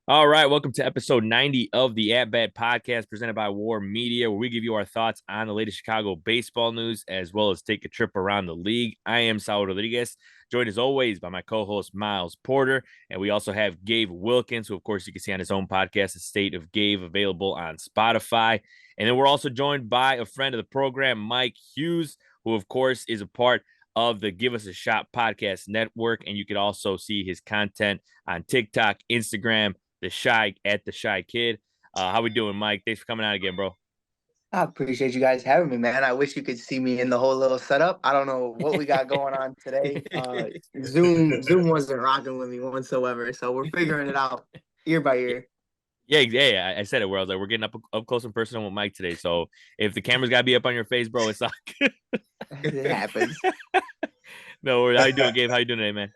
All right, welcome to episode 90 of the At Bat podcast presented by War Media, where we give you our thoughts on the latest Chicago baseball news as well as take a trip around the league. I am Saul Rodriguez, joined as always by my co-host Miles Porter, and we also have Gabe Wilkins, who of course you can see on his own podcast, The State of Gabe, available on Spotify. And then we're also joined by a friend of the program, Mike Hughes, who of course is a part of the Give Us a Shot podcast network, and you could also see his content on TikTok, Instagram, the Shy Kid. How we doing, Mike? Thanks for coming out again, bro. I appreciate you guys having me, man. I wish you could see me in the whole little setup. I don't know what we got going on today. Zoom wasn't rocking with me whatsoever, so we're figuring it out ear by ear. Yeah. I said it where I was like, we're getting up close and personal with Mike today. So if the camera's gotta be up on your face, bro, it's not good. It happens. No, how you doing, Gabe? How you doing today, man?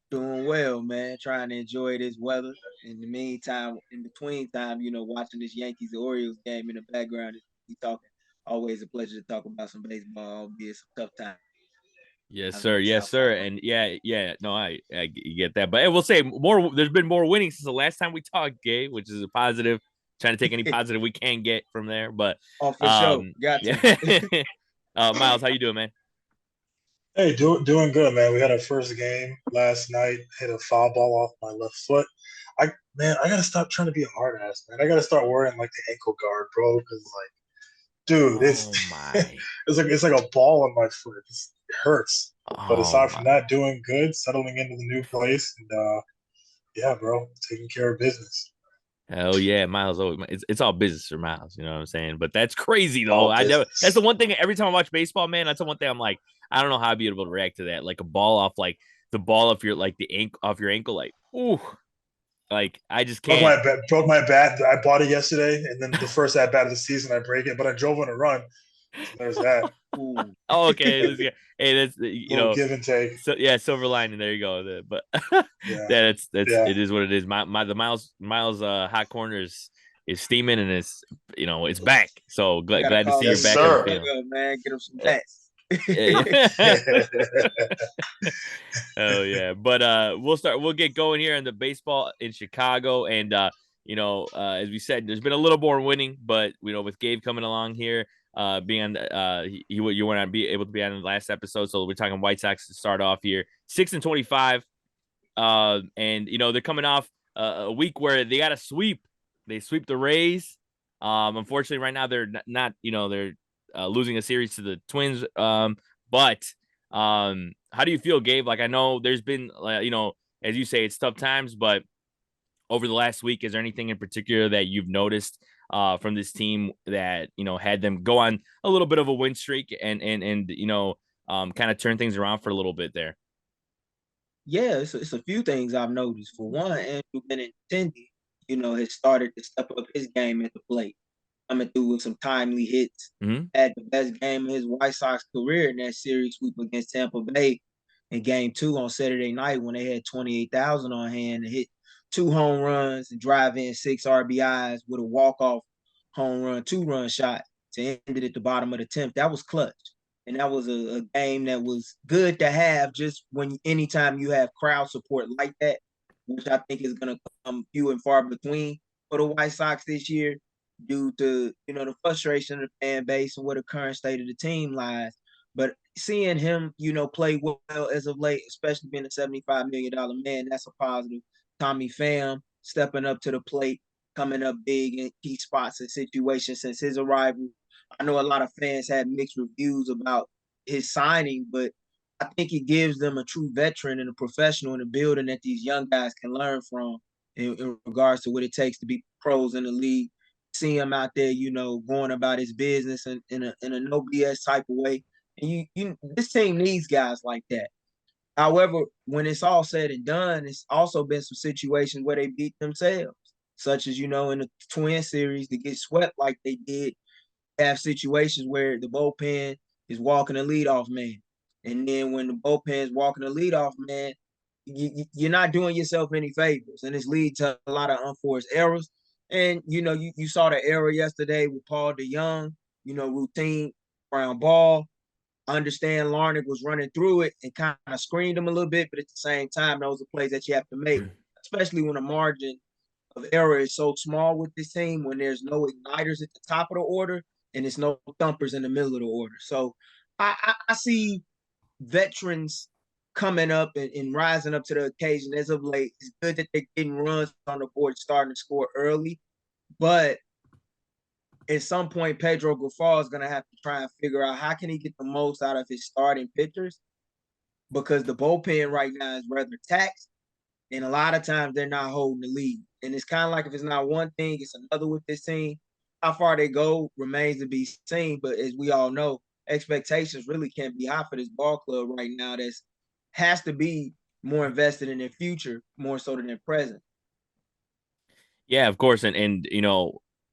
Doing well, man. Trying to enjoy this weather. In the meantime, in between time, watching this Yankees Orioles game in the background. We talking. Always a pleasure to talk about some baseball, albeit some tough times Yes, in sir. the Yes, South sir. Side. And yeah. No, I get that. But I will say more. There's been more winning since the last time we talked, Gabe, which is a positive. Trying to take any positive we can get from there. But Oh, for sure. Got yeah. to. Miles, how you doing, man? Hey, doing good, man. We had our first game last night. Hit a foul ball off my left foot. I gotta stop trying to be a hard ass, man. I gotta start wearing like the ankle guard, bro. Because like, dude, it's Oh my. it's like a ball on my foot. It hurts. But Oh aside from my. that, doing good, settling into the new place, and yeah, bro, taking care of business. Hell yeah, Miles. It's all business for Miles. You know what I'm saying? But that's crazy though. All I never. That's business. the one thing. Every time I watch baseball, man, that's the one thing I'm like, I don't know how I'd be able to react to that. Like a ball off, like the ball off your like the ankle off your ankle, like ooh, like I just can't. Broke my bat. I bought it yesterday, and then the first at bat of the season, I break it. But I drove on a run, so there's that. Ooh. Oh, okay, hey, that's Little give and take. so yeah, silver lining. There you go. But Yeah, that's yeah. it is what it is. My the Miles hot corner is steaming and it's back. So Gotta glad to see call you're Yes, him back on the sir. back field. up, man. Get him some bats. Yeah. Oh yeah. But we'll get going here in the baseball in Chicago. And as we said, there's been a little more winning, but with Gabe coming along here, being on you weren't be able to be on the last episode. So we're talking White Sox to start off here. 6-25. And they're coming off a week where they got a sweep. They sweep the Rays. Unfortunately, right now they're not they're losing a series to the Twins. But how do you feel, Gabe? Like I know there's been as you say, it's tough times, but over the last week, is there anything in particular that you've noticed from this team that had them go on a little bit of a win streak and kind of turn things around for a little bit there? Yeah, it's a few things I've noticed. For one, Andrew Benintendi, has started to step up his game at the plate, coming through with some timely hits. Mm-hmm. Had the best game of his White Sox career in that series sweep against Tampa Bay in Game 2 on Saturday night when they had 28,000 on hand and hit 2 home runs and drive in 6 RBIs with a walk-off home run, 2-run shot to end it at the bottom of the 10th. That was clutch. And that was a game that was good to have just when anytime you have crowd support like that, which I think is going to come few and far between for the White Sox this year due to the frustration of the fan base and where the current state of the team lies. But seeing him, play well as of late, especially being a $75 million man, that's a positive. Tommy Pham stepping up to the plate, coming up big in key spots and situations since his arrival. I know a lot of fans had mixed reviews about his signing, but I think it gives them a true veteran and a professional in the building that these young guys can learn from in regards to what it takes to be pros in the league. See him out there, going about his business in a no BS type of way. And this team needs guys like that. However, when it's all said and done, it's also been some situations where they beat themselves, such as in the Twin series to get swept like they did. Have situations where the bullpen is walking the leadoff man, and then when the bullpen is walking the leadoff man, you're not doing yourself any favors, and it's lead to a lot of unforced errors. And you saw the error yesterday with Paul DeYoung, routine ground ball. I understand Larnick was running through it and kind of screened him a little bit, but at the same time, those are plays that you have to make, especially when the margin of error is so small with this team when there's no igniters at the top of the order and there's no thumpers in the middle of the order. So I see veterans coming up and rising up to the occasion as of late. It's good that they're getting runs on the board, starting to score early, but at some point, Pedro Grifol is going to have to try and figure out how can he get the most out of his starting pitchers, because the bullpen right now is rather taxed, and a lot of times they're not holding the lead. And it's kind of like if it's not one thing, it's another with this team. How far they go remains to be seen, but as we all know, expectations really can't be high for this ball club right now. That's has to be more invested in their future, more so than their present. Yeah, of course. And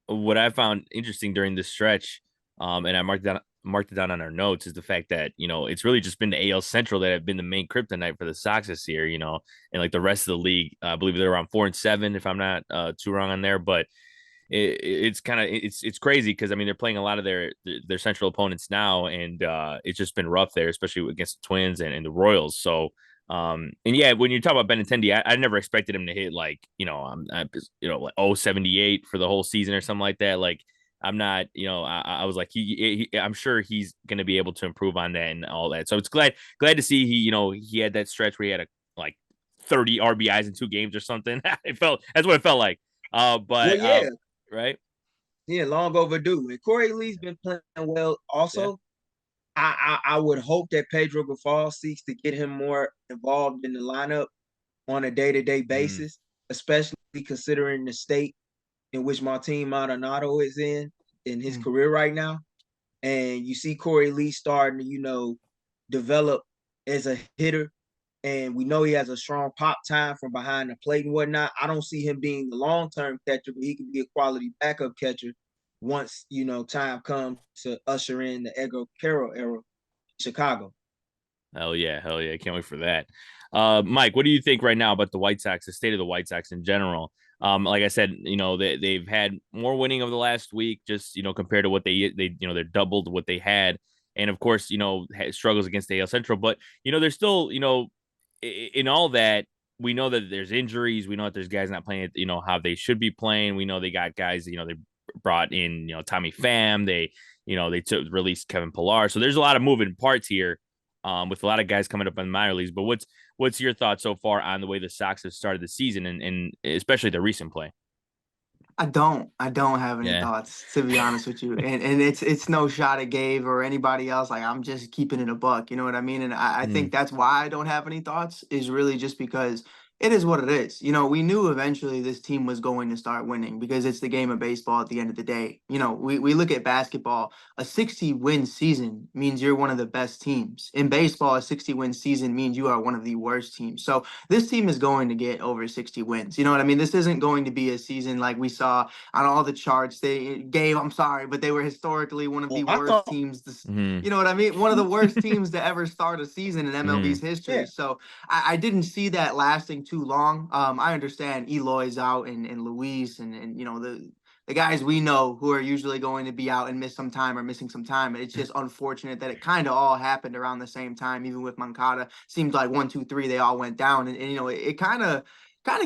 what I found interesting during this stretch, and I marked it down on our notes, is the fact that, it's really just been the AL Central that have been the main kryptonite for the Sox this year, and like the rest of the league. I believe they're around 4-7, if I'm not too wrong on there. But it's kind of it's crazy because I mean they're playing a lot of their central opponents now, and it's just been rough there, especially against the Twins and the Royals. So and yeah, when you talk about Benintendi, I never expected him to hit like like 078 for the whole season or something like that. Like I'm not, I was like I'm sure he's going to be able to improve on that and all that. So it's glad to see he had that stretch where he had like 30 RBIs in 2 games or something. That's what it felt like. Well, But yeah, right? yeah, long overdue. And Corey Lee's been playing well also. Yeah. I would hope that Pedro Grifol seeks to get him more involved in the lineup on a day-to-day basis, especially considering the state in which Martin Maldonado is in his career right now. And you see Corey Lee starting to, develop as a hitter. And we know he has a strong pop time from behind the plate and whatnot. I don't see him being the long-term catcher, but he can be a quality backup catcher once, time comes to usher in the Edgar Carroll era in Chicago. Hell yeah. Can't wait for that. Mike, what do you think right now about the White Sox, the state of the White Sox in general? Like I said, they've had more winning over the last week, just compared to what they're doubled what they had, and of course, struggles against the AL Central, but they're still, in all that, we know that there's injuries, we know that there's guys not playing, how they should be playing. We know they got guys, they brought in, Tommy Pham, they took released Kevin Pillar, so there's a lot of moving parts here. With a lot of guys coming up in the minor leagues. But what's your thoughts so far on the way the Sox have started the season and especially the recent play? I don't have any Yeah. thoughts, to be honest with you. And it's no shot at Gabe or anybody else. Like, I'm just keeping it a buck, you know what I mean? And I think that's why I don't have any thoughts, is really just because it is what it is. We knew eventually this team was going to start winning because it's the game of baseball at the end of the day. We look at basketball, a 60-win season means you're one of the best teams. In baseball, a 60-win season means you are one of the worst teams. So this team is going to get over 60 wins. You know what I mean? This isn't going to be a season like we saw on all the charts. I'm sorry, but they were historically one of the I worst thought, teams. Mm-hmm. You know what I mean? One of the worst teams to ever start a season in MLB's Mm-hmm. history. yeah. So I didn't see that lasting too long. I understand Eloy's out and Luis and the guys we know who are usually going to be out and miss some time or missing some time. It's just unfortunate that it kind of all happened around the same time. Even with Moncada, seems like 1, 2, 3, they all went down, and it kind of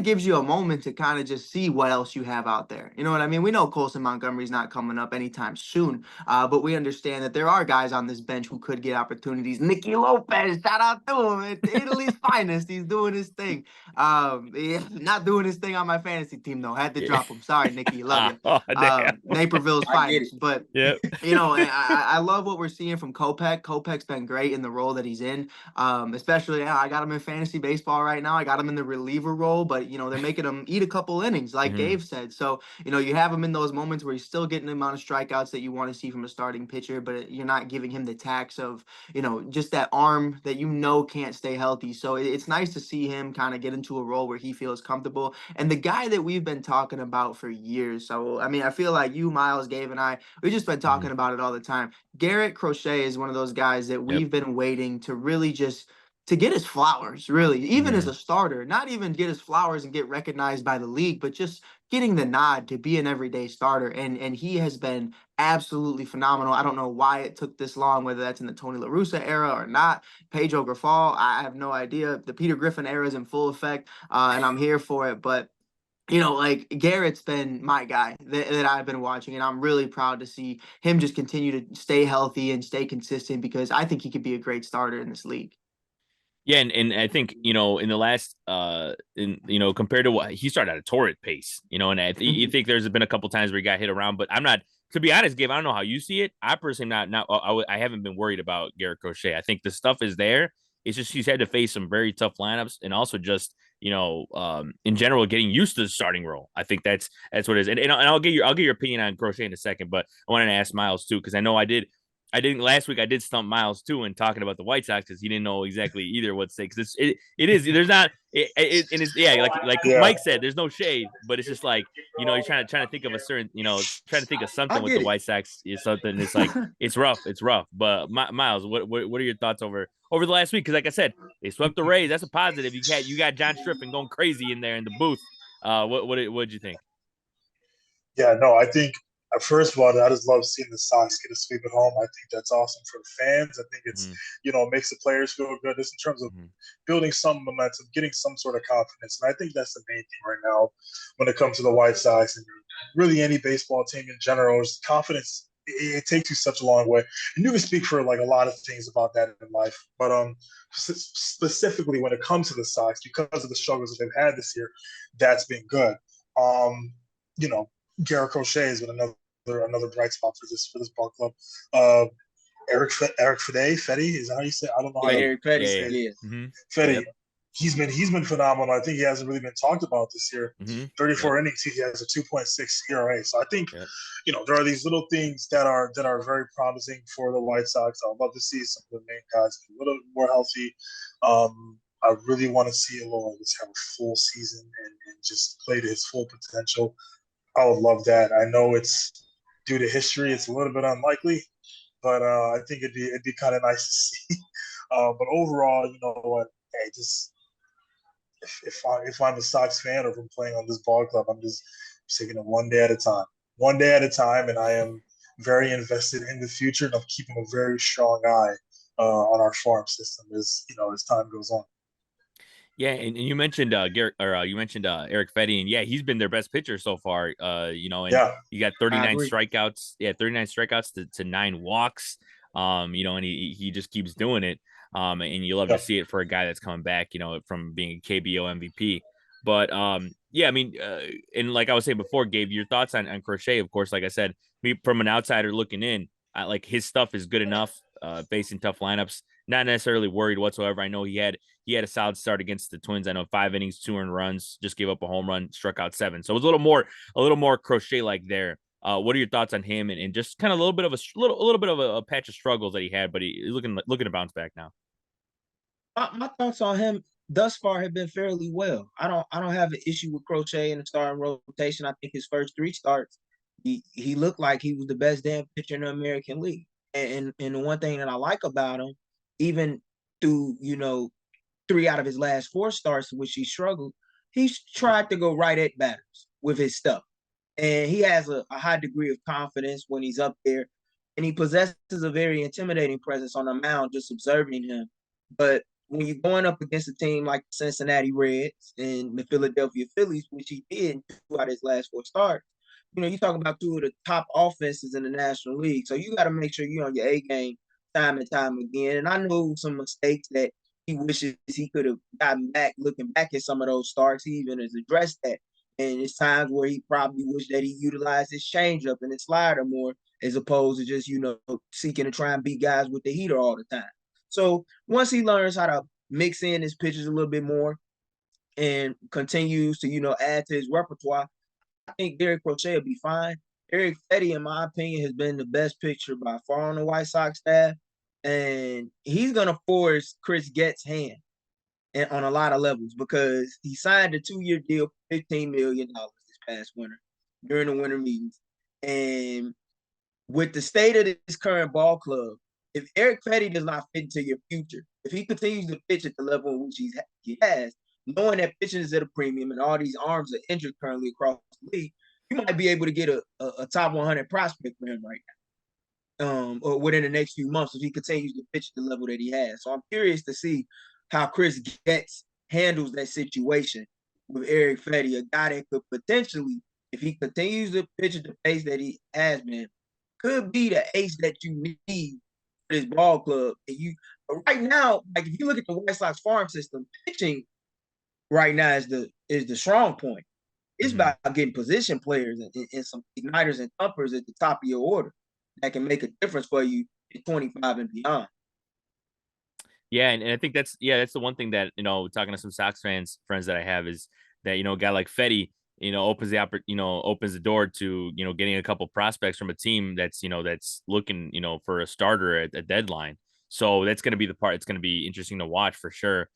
gives you a moment to kind of just see what else you have out there. You know what I mean? We know Colson Montgomery's not coming up anytime soon, but we understand that there are guys on this bench who could get opportunities. Nicky Lopez, shout out to him, at Italy's finest. He's doing his thing. Not doing his thing on my fantasy team though. Had to Yeah. drop him. Sorry, Nicky, love you. Oh, damn. Naperville's I get it. finest, but Yep. I love what we're seeing from Kopech. Kopech's been great in the role that he's in. Especially, I got him in fantasy baseball right now. I got him in the reliever role, but they're making him eat a couple innings, like Gabe said. So you have him in those moments where he's still getting the amount of strikeouts that you want to see from a starting pitcher, but you're not giving him the tax of just that arm that can't stay healthy. So it's nice to see him kind of get into a role where he feels comfortable. And the guy that we've been talking about for years. So I mean, I feel like you, Miles, Gabe, and we've just been talking about it all the time. Garrett Crochet is one of those guys that Yep. we've been waiting to really just to get his flowers, really, even as a starter, not even get his flowers and get recognized by the league, but just getting the nod to be an everyday starter. And he has been absolutely phenomenal. I don't know why it took this long, whether that's in the Tony La Russa era or not. Pedro Grifol, I have no idea. The Peter Griffin era is in full effect, and I'm here for it. But like Garrett's been my guy that I've been watching, and I'm really proud to see him just continue to stay healthy and stay consistent because I think he could be a great starter in this league. Yeah, and I think, in the last compared to what he started at a torrid pace, and you think there's been a couple times where he got hit around, but I'm not, to be honest, Gabe, I don't know how you see it. I personally not I haven't been worried about Garrett Crochet. I think the stuff is there. It's just he's had to face some very tough lineups, and also just in general getting used to the starting role. I think that's what it is. And I'll get your opinion on Crochet in a second, but I wanted to ask Miles too, because I know I didn't last week. I did stump Miles too in talking about the White Sox because he didn't know exactly either what to say. Because it is there's not and it's like Yeah. Mike said, there's no shade, but it's just like you're trying to think of a certain trying to think of something with the White Sox is something. It's like it's rough. But Miles, what are your thoughts over the last week? Because like I said, they swept the Rays. That's a positive. You got John Striffen going crazy in there in the booth. What did you think? Yeah, no, I think first of all, I just love seeing the Sox get a sweep at home. I think that's awesome for the fans. I think it's makes the players feel good just in terms of building some momentum, getting some sort of confidence. And I think that's the main thing right now when it comes to the White Sox and really any baseball team in general is confidence. It takes you such a long way, and you can speak for like a lot of things about that in life. But specifically when it comes to the Sox, because of the struggles that they've had this year, that's been good. You know, Garrett Crochet has been another bright spot for this ball club. Eric Fedde is that how you say? I don't know how you Eric Fedde, say it. yeah. Fedde, Yep. he's been phenomenal. I think he hasn't really been talked about this year. 34 innings, he has a 2.6 ERA. So I think there are these little things that are very promising for the White Sox. I'd love to see some of the main guys a little more healthy. I really want to see Aloy just have a full season and just play to his full potential. I would love that. I know it's due to history; it's a little bit unlikely, but I think it'd be kind of nice to see. But overall, you know what? Hey, just if I'm a Sox fan or if I'm playing on this ball club, I'm just taking it one day at a time, and I am very invested in the future, and I'm keeping a very strong eye on our farm system as time goes on. Yeah, and you mentioned Garrett, or you mentioned Eric Fedde, and yeah, he's been their best pitcher so far. And you got 39 strikeouts. Yeah, 39 strikeouts to 9 walks. And he just keeps doing it. And you love to see it for a guy that's coming back, from being a KBO MVP. But yeah, I mean, and like I was saying before, Gabe, your thoughts on Crochet, of course, like I said, me from an outsider looking in, like his stuff is good enough, facing tough lineups. Not necessarily worried whatsoever. I know he had a solid start against the Twins. I know 5 innings, 2 earned runs, just gave up a home run, struck out 7. So it was a little more Crochet like there. What are your thoughts on him and just kind of a little bit of a patch of struggles that he had, but he's looking to bounce back now. My thoughts on him thus far have been fairly well. I don't have an issue with Crochet in the starting rotation. I think his first 3 starts, he looked like he was the best damn pitcher in the American League. And the one thing that I like about him, even through 3 out of his last 4 starts in which he struggled, he's tried to go right at batters with his stuff. And he has a high degree of confidence when he's up there. And he possesses a very intimidating presence on the mound, just observing him. But when you're going up against a team like the Cincinnati Reds and the Philadelphia Phillies, which he did in 2 out of his last 4 starts, you talk about 2 of the top offenses in the National League. So you got to make sure you're on your A game time and time again. And I know some mistakes that he wishes he could have gotten back. Looking back at some of those starts, he even has addressed that. And it's times where he probably wished that he utilized his changeup and his slider more, as opposed to just seeking to try and beat guys with the heater all the time. So once he learns how to mix in his pitches a little bit more and continues to add to his repertoire, I think Garrett Crochet will be fine. Eric Fedde, in my opinion, has been the best pitcher by far on the White Sox staff, and he's gonna force Chris Getz' hand on a lot of levels because he signed a 2-year deal for $15 million this past winter during the winter meetings. And with the state of this current ball club, if Eric Fedde does not fit into your future, if he continues to pitch at the level in which he has, knowing that pitching is at a premium and all these arms are injured currently across the league, you might be able to get a top 100 prospect for him right now, or within the next few months if he continues to pitch at the level that he has. So I'm curious to see how Chris Getz handles that situation. with Eric Fetty, a guy that could potentially, if he continues to pitch at the pace that he has been, could be the ace that you need for this ball club. And but right now, like if you look at the White Sox farm system, pitching right now is the strong point. It's Mm-hmm. about getting position players and some igniters and thumpers at the top of your order that can make a difference for you in 25 and beyond. Yeah, and I think that's the one thing that, talking to some Sox friends that I have is that, a guy like Fetty, opens opens the door to, getting a couple prospects from a team that's, that's looking, for a starter at a deadline. So that's going to be the part. It's going to be interesting to watch for sure.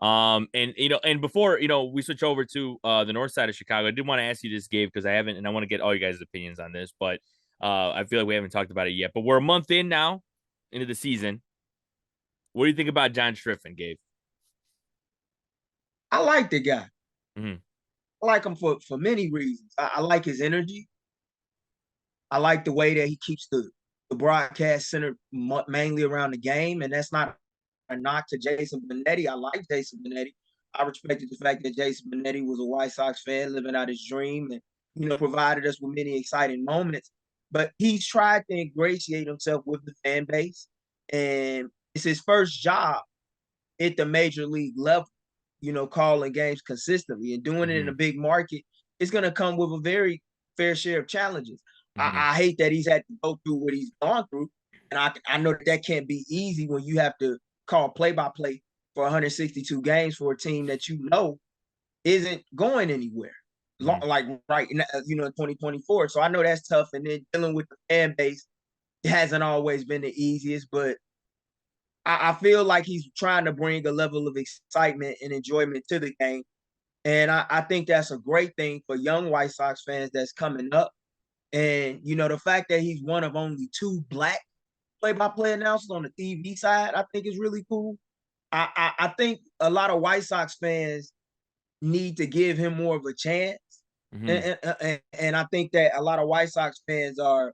And before, we switch over to the north side of Chicago, I did want to ask you this, Gabe, because I haven't, and I want to get all you guys' opinions on this, but I feel like we haven't talked about it yet. But we're a month in now into the season. What do you think about John Striffen, Gabe? I like the guy. Mm-hmm. I like him for many reasons. I like his energy. I like the way that he keeps the broadcast centered mainly around the game, and that's not a knock to Jason Benetti. I like Jason Benetti. I respected the fact that Jason Benetti was a White Sox fan, living out his dream, and provided us with many exciting moments. But he's tried to ingratiate himself with the fan base, and it's his first job at the major league level. Calling games consistently and doing it in a big market. It's going to come with a very fair share of challenges. Mm-hmm. I hate that he's had to go through what he's gone through, and I know that can't be easy when you have to call play-by-play for 162 games for a team that isn't going anywhere. Mm-hmm. Like right, in 2024. So I know that's tough, and then dealing with the fan base hasn't always been the easiest, but I feel like he's trying to bring a level of excitement and enjoyment to the game. And I think that's a great thing for young White Sox fans that's coming up. And, the fact that he's one of only 2 Black play-by-play announcers on the TV side, I think is really cool. I think a lot of White Sox fans need to give him more of a chance. Mm-hmm. And I think that a lot of White Sox fans are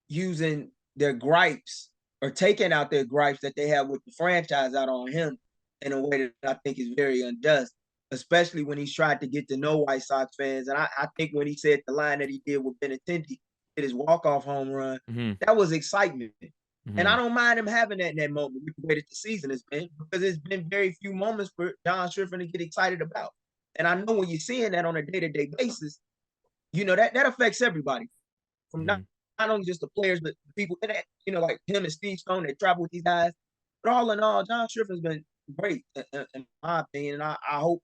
using their gripes or taking out their gripes that they have with the franchise out on him in a way that I think is very unjust, especially when he's tried to get to know White Sox fans. And I think when he said the line that he did with Benintendi, hit his walk-off home run, that was excitement. And I don't mind him having that in that moment with the way that the season has been, because it's been very few moments for John Striffen to get excited about. And I know when you're seeing that on a day-to-day basis, that affects everybody. From not only just the players, but the people in that, like him and Steve Stone that travel with these guys. But all in all, John Striffen's been great, in my opinion. And I hope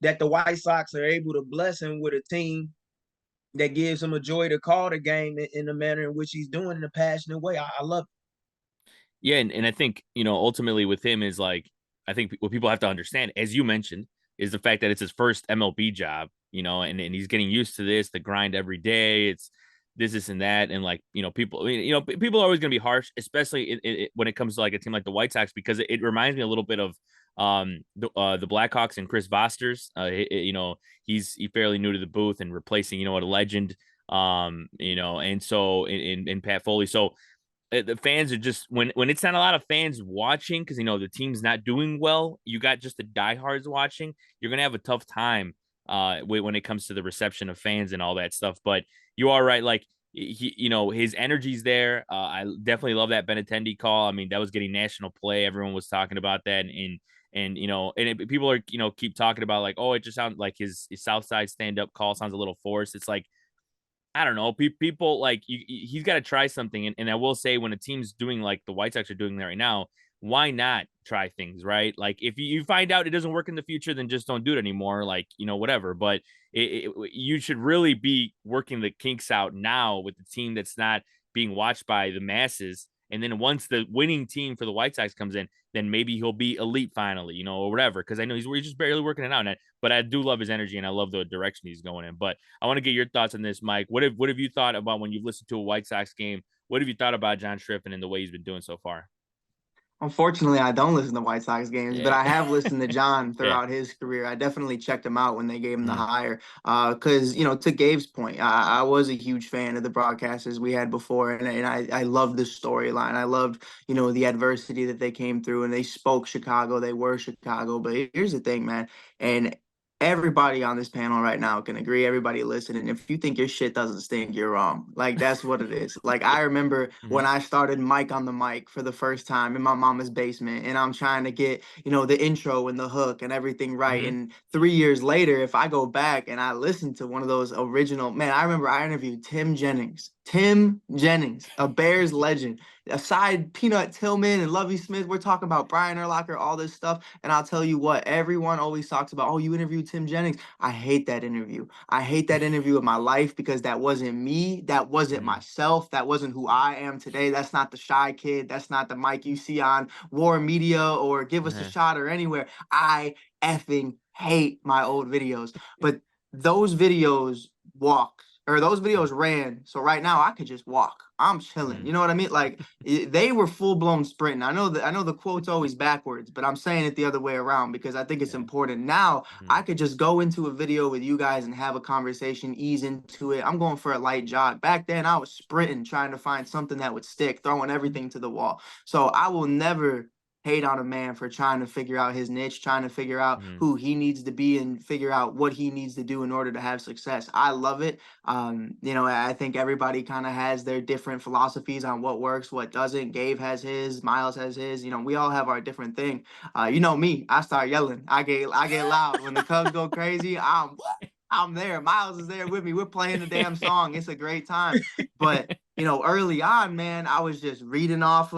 that the White Sox are able to bless him with a team that gives him a joy to call the game in the manner in which he's doing in a passionate way. I love it. Yeah, and I think, ultimately with him is like, I think what people have to understand, as you mentioned, is the fact that it's his first MLB job, and he's getting used to this, the grind every day. It's this and that. And like, people, people are always going to be harsh, especially when it comes to like a team like the White Sox, because it reminds me a little bit of the Blackhawks and Chris Vosters. He's fairly new to the booth and replacing, a legend, and so in Pat Foley. So the fans are just when it's not a lot of fans watching because the team's not doing well. You got just the diehards watching. You're gonna have a tough time when it comes to the reception of fans and all that stuff. But you are right, like his energy's there. I definitely love that Benintendi call. I mean, that was getting national play. Everyone was talking about that, and people are keep talking about like, oh, it just sounds like his South Side stand up call sounds a little forced. It's like, I don't know. People like he's got to try something. And I will say, when a team's doing like the White Sox are doing that right now, why not try things, right? Like if you find out it doesn't work in the future, then just don't do it anymore. Like, whatever. But you should really be working the kinks out now with the team that's not being watched by the masses. And then once the winning team for the White Sox comes in, then maybe he'll be elite finally, or whatever. Because I know he's just barely working it out. But I do love his energy and I love the direction he's going in. But I want to get your thoughts on this, Mike. What have you thought about when you've listened to a White Sox game? What have you thought about John Striffen and the way he's been doing so far? Unfortunately, I don't listen to White Sox games, but I have listened to John Yeah. throughout his career. I definitely checked him out when they gave him the hire. Because, to Gabe's point, I was a huge fan of the broadcasters we had before, and I loved the storyline. I loved, the adversity that they came through, and they spoke Chicago. They were Chicago. But here's the thing, man. And everybody on this panel right now can agree. Everybody listening, if you think your shit doesn't stink, you're wrong. Like that's what it is. Like I remember when I started Mike on the mic for the first time in my mama's basement, and I'm trying to get the intro and the hook and everything right. And 3 years later, if I go back and I listen to one of those original, man, I remember I interviewed Tim Jennings. Tim Jennings, a Bears legend. Aside Peanut Tillman and Lovey Smith, we're talking about Brian Urlacher, all this stuff. And I'll tell you what, everyone always talks about, oh, you interviewed Tim Jennings. I hate that interview. I hate that interview of my life because that wasn't me. That wasn't myself. That wasn't who I am today. That's not the shy kid. That's not the Mike you see on War Media or Give Us a Shot or anywhere. I effing hate my old videos. But those videos those videos ran. So right now I could just walk. I'm chilling. You know what I mean? Like they were full blown sprinting. I know the quote's always backwards, but I'm saying it the other way around because I think it's important. Now I could just go into a video with you guys and have a conversation, ease into it. I'm going for a light jog. Back then I was sprinting, trying to find something that would stick, throwing everything to the wall. So I will never hate on a man for trying to figure out his niche, trying to figure out who he needs to be and figure out what he needs to do in order to have success. I love it. I think everybody kind of has their different philosophies on what works, what doesn't. Gabe has his, Miles has his. We all have our different thing. Me, I start yelling. I get loud when the Cubs go crazy. I'm there. Miles is there with me. We're playing the damn song. It's a great time. But early on, man, I was just reading off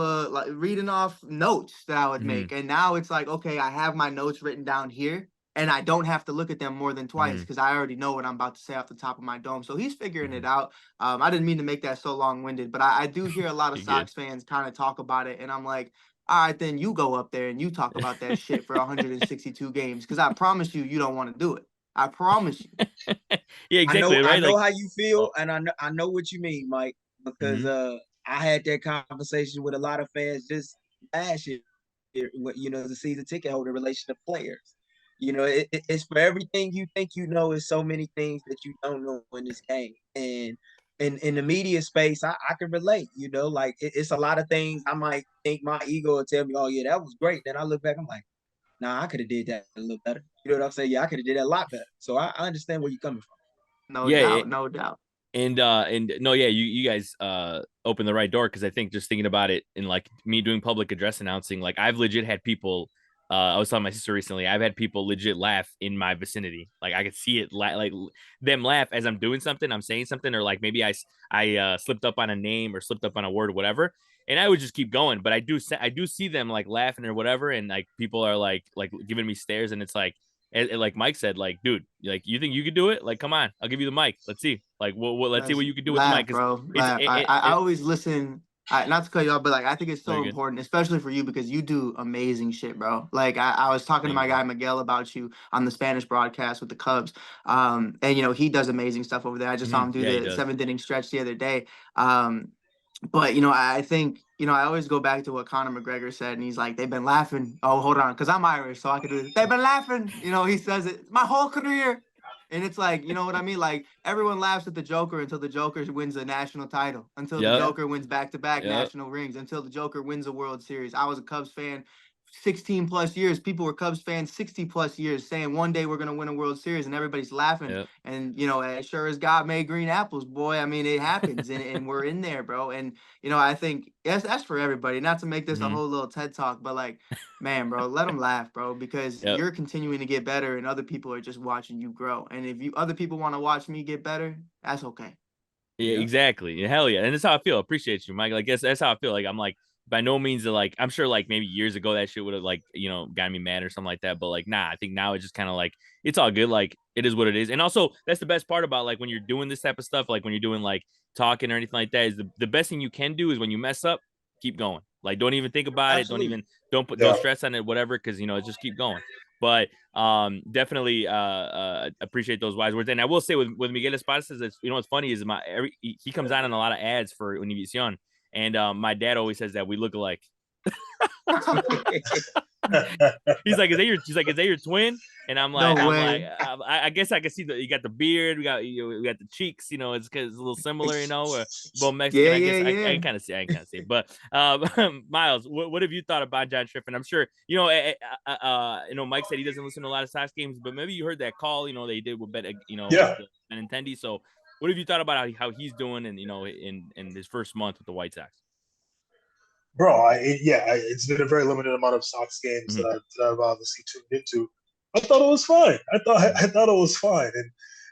notes that I would make. And now it's like, okay, I have my notes written down here and I don't have to look at them more than twice because I already know what I'm about to say off the top of my dome. So he's figuring it out. I didn't mean to make that so long-winded, but I do hear a lot of Sox fans kind of talk about it. And I'm like, all right, then you go up there and you talk about that shit for 162 games because I promise you don't want to do it. I promise you. Yeah, exactly. I know like, how you feel, and I know what you mean, Mike, because I had that conversation with a lot of fans just last year. The season ticket holder relation to players. It's for everything you think you know. Is so many things that you don't know in this game, and in the media space, I can relate. Like it's a lot of things I might think my ego will tell me, oh yeah, that was great. Then I look back, I'm like, nah, I could have did that a little better. You know what I'm saying? Yeah, I could have did that a lot better. So I understand where you're coming from. No doubt, no doubt. And no, yeah, you guys opened the right door because I think just thinking about it and like me doing public address announcing, like I've legit had people. I was telling my sister recently, I've had people legit laugh in my vicinity. Like I could see it, like them laugh as I'm doing something, I'm saying something, or like maybe I slipped up on a name or slipped up on a word or whatever, and I would just keep going. But I do see them like laughing or whatever, and like people are like giving me stares, and it's like. And like Mike said, like, dude, like, you think you could do it? Like, come on, I'll give you the mic. Let's see. Like, let's see what you can do with the mic. Bro. I always listen. Not to cut you off, but like I think it's so important, especially for you because you do amazing shit, bro. Like I was talking to my guy Miguel about you on the Spanish broadcast with the Cubs, and he does amazing stuff over there. I just saw him do the seventh inning stretch the other day. But I think I always go back to what Conor McGregor said, and he's like, they've been laughing. Oh, hold on, because I'm Irish, so I could do this. They've been laughing. He says it my whole career. And it's like, you know what I mean? Like, everyone laughs at the Joker until the Joker wins a national title, until the Joker wins back-to-back national rings, until the Joker wins a World Series. I was a Cubs fan 16 plus years. People were Cubs fans 60 plus years saying one day we're going to win a World Series, and everybody's laughing. And, as sure as God made green apples, boy, I mean, it happens, and we're in there, bro. And, I think that's for everybody, not to make this a whole little TED talk, but like, man, bro, let them laugh, bro, because you're continuing to get better and other people are just watching you grow. And if other people want to watch me get better, that's okay. Yeah, exactly. Hell yeah. And that's how I feel. Appreciate you, Mike. Like, that's how I feel. Like, I'm like, by no means like, I'm sure like maybe years ago that shit would have like, gotten me mad or something like that. But like, nah, I think now it's just kind of like, it's all good. Like, it is what it is. And also, that's the best part about like when you're doing this type of stuff, like when you're doing like talking or anything like that, is the best thing you can do is when you mess up, keep going. Like, don't even think about Absolutely. it. Don't stress on it, whatever, because just keep going. But definitely appreciate those wise words. And I will say with Miguel Espada says, what's funny is he comes out in a lot of ads for Univision. And my dad always says that we look alike. He's like, She's like, is that your twin? And I'm like, No way. I guess I can see you got the beard, we got the cheeks, it's because it's a little similar, we're both Mexican. Yeah, I guess yeah, I yeah. can kind of see, but Miles, what have you thought about John Triffin? I'm sure Mike said he doesn't listen to a lot of Sox games, but maybe you heard that call, they did with Yeah. Benintendi. So what have you thought about how he's doing, and in his first month with the White Sox? Bro, it's been a very limited amount of Sox games Mhm. that I've obviously tuned into. I thought it was fine. I thought it was fine,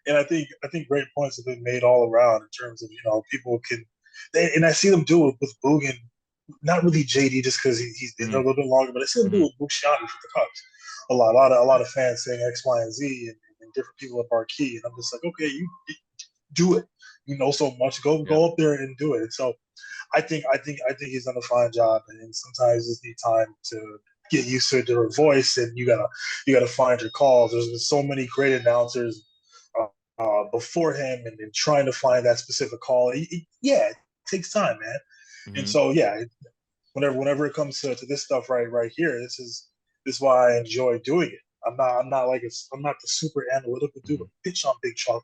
and I think great points have been made all around in terms of people and I see them do it with Boogan, not really JD just because he's been there a little bit longer, but I see them do it with Buciani for the Cubs. A lot of fans saying X, Y, and Z, and different people at Marquee, and I'm just like, okay, you do it. You know so much. Go up there and do it. And so I think he's done a fine job, and sometimes you just need time to get used to their voice, and you gotta find your calls. There's been so many great announcers before him, and trying to find that specific call. It takes time, man. And so whenever it comes to this stuff right here, this is why I enjoy doing it. I'm not the super analytical dude. Pitch on Big Chalk.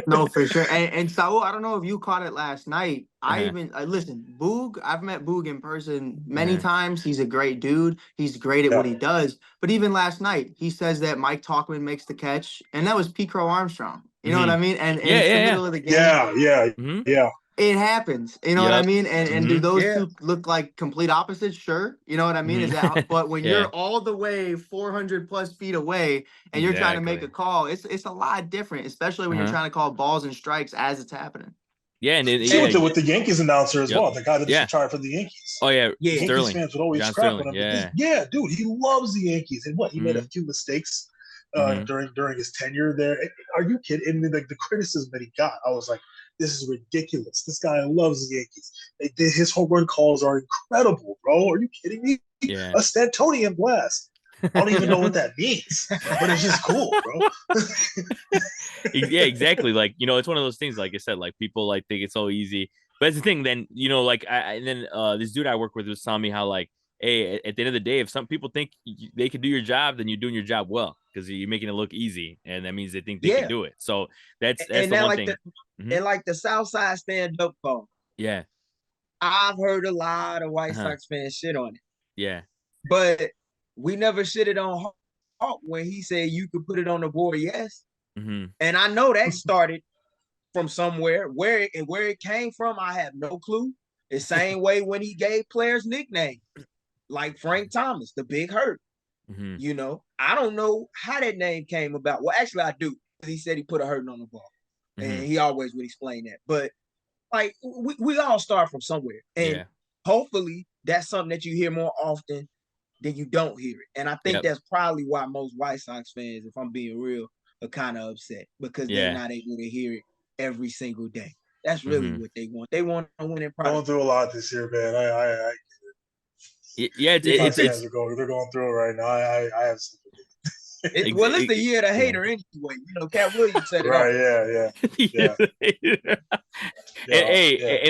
No, for sure. And Saul, I don't know if you caught it last night. I listen, Boog, I've met Boog in person many times. He's a great dude. He's great at what he does. But even last night, he says that Mike Talkman makes the catch, and that was Pete Crow Armstrong. You know what I mean? And it's the middle of the game. Yeah. It happens. You know what I mean? And do those two look like complete opposites? Sure. You know what I mean? Is that but when you're all the way 400 plus feet away and you're trying to make a call, it's a lot different, especially when you're trying to call balls and strikes as it's happening. Yeah, and with the Yankees announcer as well, the guy that just retired for the Yankees. Oh yeah, Yankees Sterling. fans would always John crap Sterling. on him. Dude, he loves the Yankees, and he made a few mistakes during his tenure there. Are you kidding? And the criticism that he got, I was like, this is ridiculous. This guy loves the Yankees. His home run calls are incredible, bro. Are you kidding me? Yeah. A Stantonian blast. I don't even know what that means, but it's just cool, bro. Yeah, exactly. Like, it's one of those things, like I said, like people think it's so easy. But that's the thing, then, this dude I work with was telling me how, like, hey, at the end of the day, if some people think they can do your job, then you're doing your job well because you're making it look easy, and that means they think they can do it. So that's the one thing. And like the South Side stand up phone. Yeah. I've heard a lot of White Sox fans shit on it. Yeah. But we never shitted on Hawk when he said you could put it on the board, yes. And I know that started from somewhere. Where it came from, I have no clue. The same way when he gave players nicknames, like Frank Thomas, the Big Hurt. I don't know how that name came about. Well, actually, I do. He said he put a hurting on the ball. And he always would explain that. But like we all start from somewhere. And hopefully that's something that you hear more often than you don't hear it. And I think that's probably why most White Sox fans, if I'm being real, are kind of upset because they're not able to hear it every single day. That's really what they want. They want a winning product. Going through a lot this year, man. I they're going through it right now. I have some. Well, it's the year of the hater anyway. Cat Williams said it. Right? Yeah.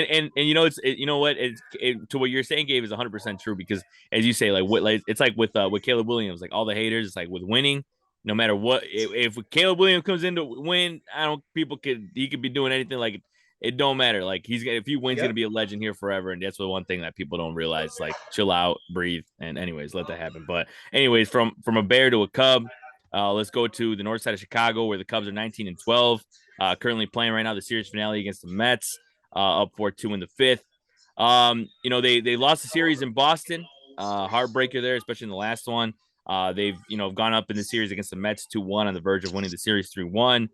And it's what to what you're saying, Gabe, is 100% true because as you say, it's like with Caleb Williams, like all the haters, it's like with winning, no matter what, if Caleb Williams comes in to win, he could be doing anything, like it don't matter. Like if he wins, gonna be a legend here forever. And that's the one thing that people don't realize. Like chill out, breathe, and anyways, let that happen. But anyways, from a Bear to a Cub, let's go to the north side of Chicago where the Cubs are 19-12. Currently playing right now the series finale against the Mets, up 4-2 in the fifth. They lost the series in Boston. Heartbreaker there, especially in the last one. They've gone up in the series against the Mets 2-1 on the verge of winning the series 3-1.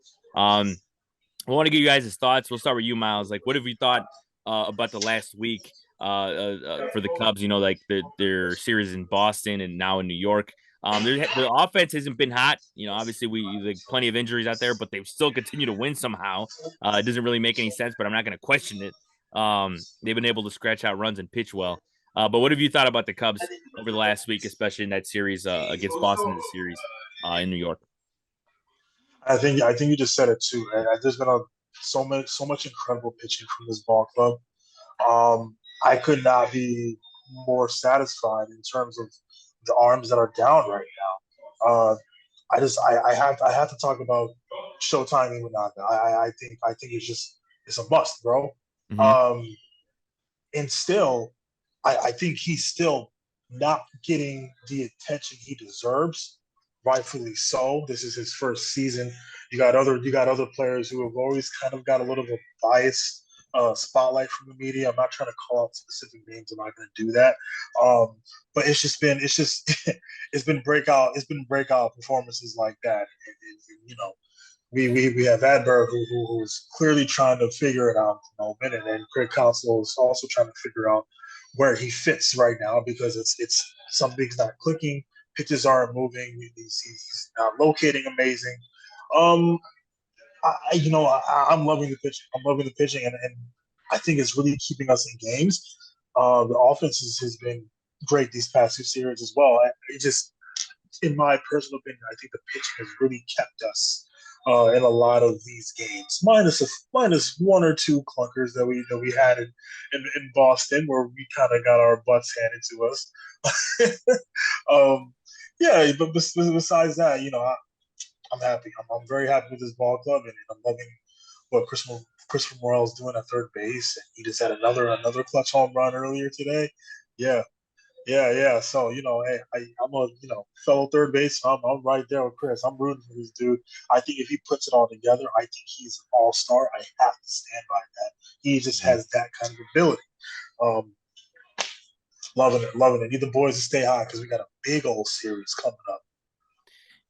I want to give you guys his thoughts. We'll start with you, Miles. Like, what have you thought about the last week for the Cubs? Like their series in Boston and now in New York. Their offense hasn't been hot. Obviously like plenty of injuries out there, but they still continue to win somehow. It doesn't really make any sense, but I'm not going to question it. They've been able to scratch out runs and pitch well. But what have you thought about the Cubs over the last week, especially in that series against Boston in the series in New York? I think you just said it too. There's been so much incredible pitching from this ball club. I could not be more satisfied in terms of the arms that are down right now. I have to talk about Showtime Imanaga. I think it's a must, bro. Mm-hmm. Um, and still, I think he's still not getting the attention he deserves, rightfully so. This is his first season. You got other players who have always kind of got a little bit of bias spotlight from the media. I'm not trying to call out specific names. I'm not going to do that. But it's been breakout performances like that. You know, we have Adberg who's clearly trying to figure it out at the moment, and Craig Counsell is also trying to figure out where he fits right now because it's something's not clicking, pitches aren't moving, he's not locating amazing. Um, I'm loving the pitching. I'm loving the pitching, and I think it's really keeping us in games. The offense has been great these past two series as well. It just in my personal opinion, I think the pitching has really kept us in a lot of these games, minus one or two clunkers that we had in Boston, where we kind of got our butts handed to us. um, yeah, but besides that, I'm happy. I'm very happy with this ball club, and I'm loving what Christopher Morel is doing at third base. And he just had another clutch home run earlier today. Yeah, yeah. So hey, I'm a fellow third base. I'm right there with Chris. I'm rooting for this dude. I think if he puts it all together, I think he's an all-star. I have to stand by that. He just has that kind of ability. Um, loving it. Need the boys to stay high because we got a big old series coming up.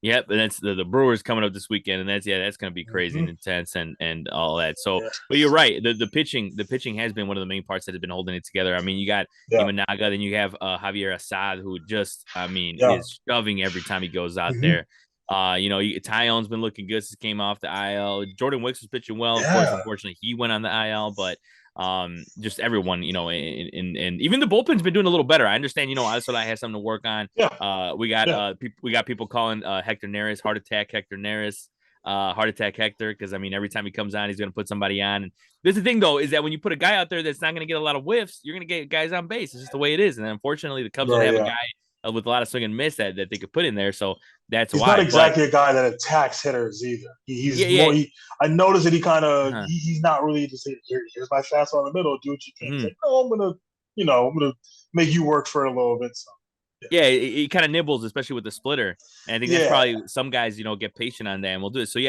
Yep, and that's the Brewers coming up this weekend, and that's going to be crazy and intense and all that. So, but you're right. The pitching has been one of the main parts that has been holding it together. I mean, you got Imanaga, then you have Javier Assad, who just is shoving every time he goes out there. Tyone's been looking good since he came off the IL. Jordan Wicks was pitching well. Of course, unfortunately, he went on the IL, but just everyone, and even the bullpen's been doing a little better. I understand, also I has something to work on. We got people calling Hector Neris heart attack Hector Neris, heart attack Hector, because every time he comes on, he's gonna put somebody on. And this is the thing though, is that when you put a guy out there that's not gonna get a lot of whiffs, you're gonna get guys on base. It's just the way it is. And unfortunately, the Cubs don't have a guy with a lot of swing and miss that they could put in there. So he's not exactly a guy that attacks hitters either. He's more. I noticed that he kind of he's not really just here's my fastball in the middle. Do what you can. Like, I'm gonna make you work for it a little bit. So. Yeah, he kind of nibbles, especially with the splitter. And I think that's probably some guys, get patient on that and we'll do it. So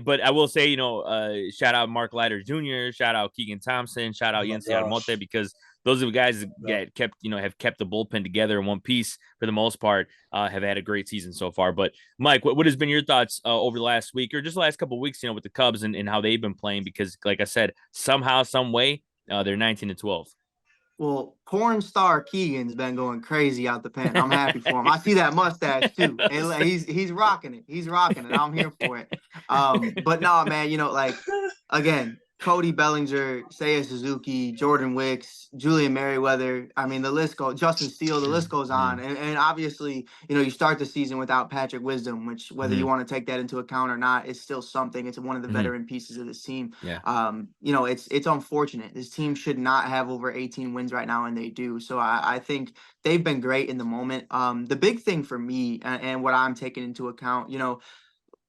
but I will say, shout out Mark Leiter Jr., shout out Keegan Thompson, shout out Yency Armonte, because those are the guys that have kept the bullpen together in one piece for the most part, have had a great season so far. But Mike, what has been your thoughts over the last week or just the last couple of weeks, with the Cubs and how they've been playing? Because like I said, somehow, some way, they're 19-12. Well, porn star Keegan's been going crazy out the pen. I'm happy for him. I see that mustache too. And he's rocking it. He's rocking it. I'm here for it. But no, man, again, Cody Bellinger, Seiya Suzuki, Jordan Wicks, Julian Merriweather. The list goes. Justin Steele. The list goes on. And obviously, you start the season without Patrick Wisdom, which whether you want to take that into account or not, is still something. It's one of the veteran pieces of this team. Yeah. It's unfortunate. This team should not have over 18 wins right now, and they do. So I think they've been great in the moment. The big thing for me and what I'm taking into account,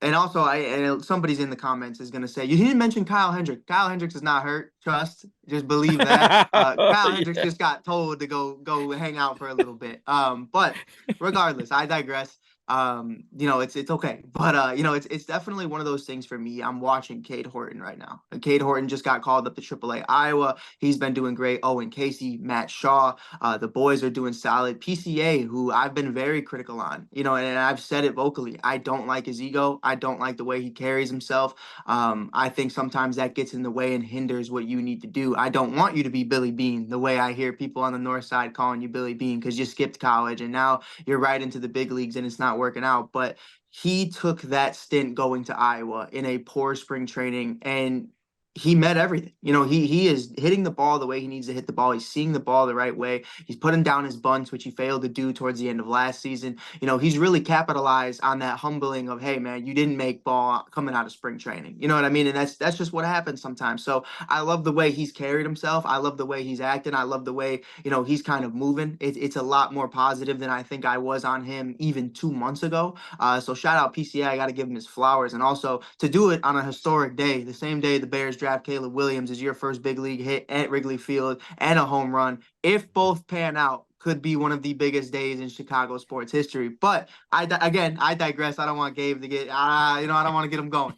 and also, somebody's in the comments is going to say, you didn't mention Kyle Hendricks. Kyle Hendricks is not hurt. Trust. Just believe that. Kyle Hendricks just got told to go hang out for a little bit. But regardless, I digress. It's okay. But, it's definitely one of those things for me. I'm watching Cade Horton right now. And Cade Horton just got called up to AAA Iowa. He's been doing great. Owen Casey, Matt Shaw. The boys are doing solid. PCA, who I've been very critical on, and I've said it vocally. I don't like his ego. I don't like the way he carries himself. I think sometimes that gets in the way and hinders what you need to do. I don't want you to be Billy Bean, the way I hear people on the north side calling you Billy Bean because you skipped college and now you're right into the big leagues and it's not working out. But he took that stint going to Iowa in a poor spring training and he met everything. He is hitting the ball the way he needs to hit the ball. He's seeing the ball the right way. He's putting down his bunts, which he failed to do towards the end of last season. He's really capitalized on that humbling of, hey man, you didn't make ball coming out of spring training. You know what I mean? And that's just what happens sometimes. So I love the way he's carried himself. I love the way he's acting. I love the way, he's kind of moving. It's a lot more positive than I think I was on him even 2 months ago. So shout out PCA. I got to give him his flowers. And also to do it on a historic day, the same day the Bears draft Caleb Williams is your first big league hit at Wrigley Field and a home run. If both pan out, could be one of the biggest days in Chicago sports history. But I digress. I don't want Gabe to get, I don't want to get him going.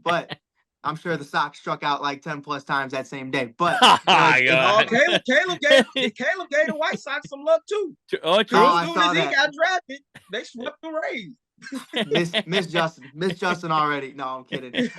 But I'm sure the Sox struck out like 10 plus times that same day. But Caleb gave the White Sox some love too. Oh, true. As soon as he got drafted, they swept the Rays. Miss Justin already. No, I'm kidding.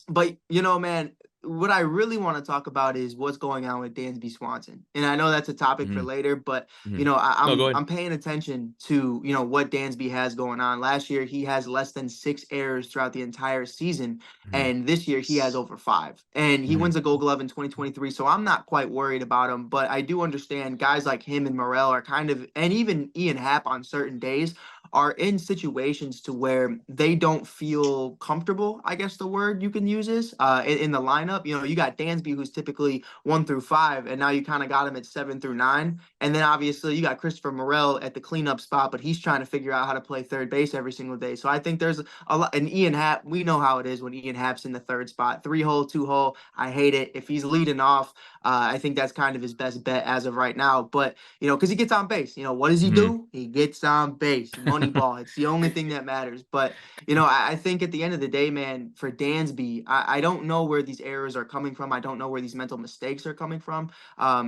But man, what I really want to talk about is what's going on with Dansby Swanson. And I know that's a topic for later, but I'm paying attention to what Dansby has going on. Last year he has less than 6 errors throughout the entire season, and this year he has over 5. And he wins a Gold Glove in 2023, so I'm not quite worried about him, but I do understand guys like him and Morel are kind of, and even Ian Happ on certain days, are in situations to where they don't feel comfortable, I guess the word you can use is, in the lineup. You got Dansby, who's typically 1 through 5, and now you kind of got him at 7 through 9. And then obviously you got Christopher Morel at the cleanup spot, but he's trying to figure out how to play third base every single day. So I think there's a lot. And Ian Happ, we know how it is when Ian Happ's in the third spot, 3-hole, 2-hole. I hate it. If he's leading off, I think that's kind of his best bet as of right now. But, because he gets on base. What does he do? He gets on base. Money ball. It's the only thing that matters. But, I think at the end of the day, man, for Dansby, I don't know where these errors are coming from. I don't know where these mental mistakes are coming from.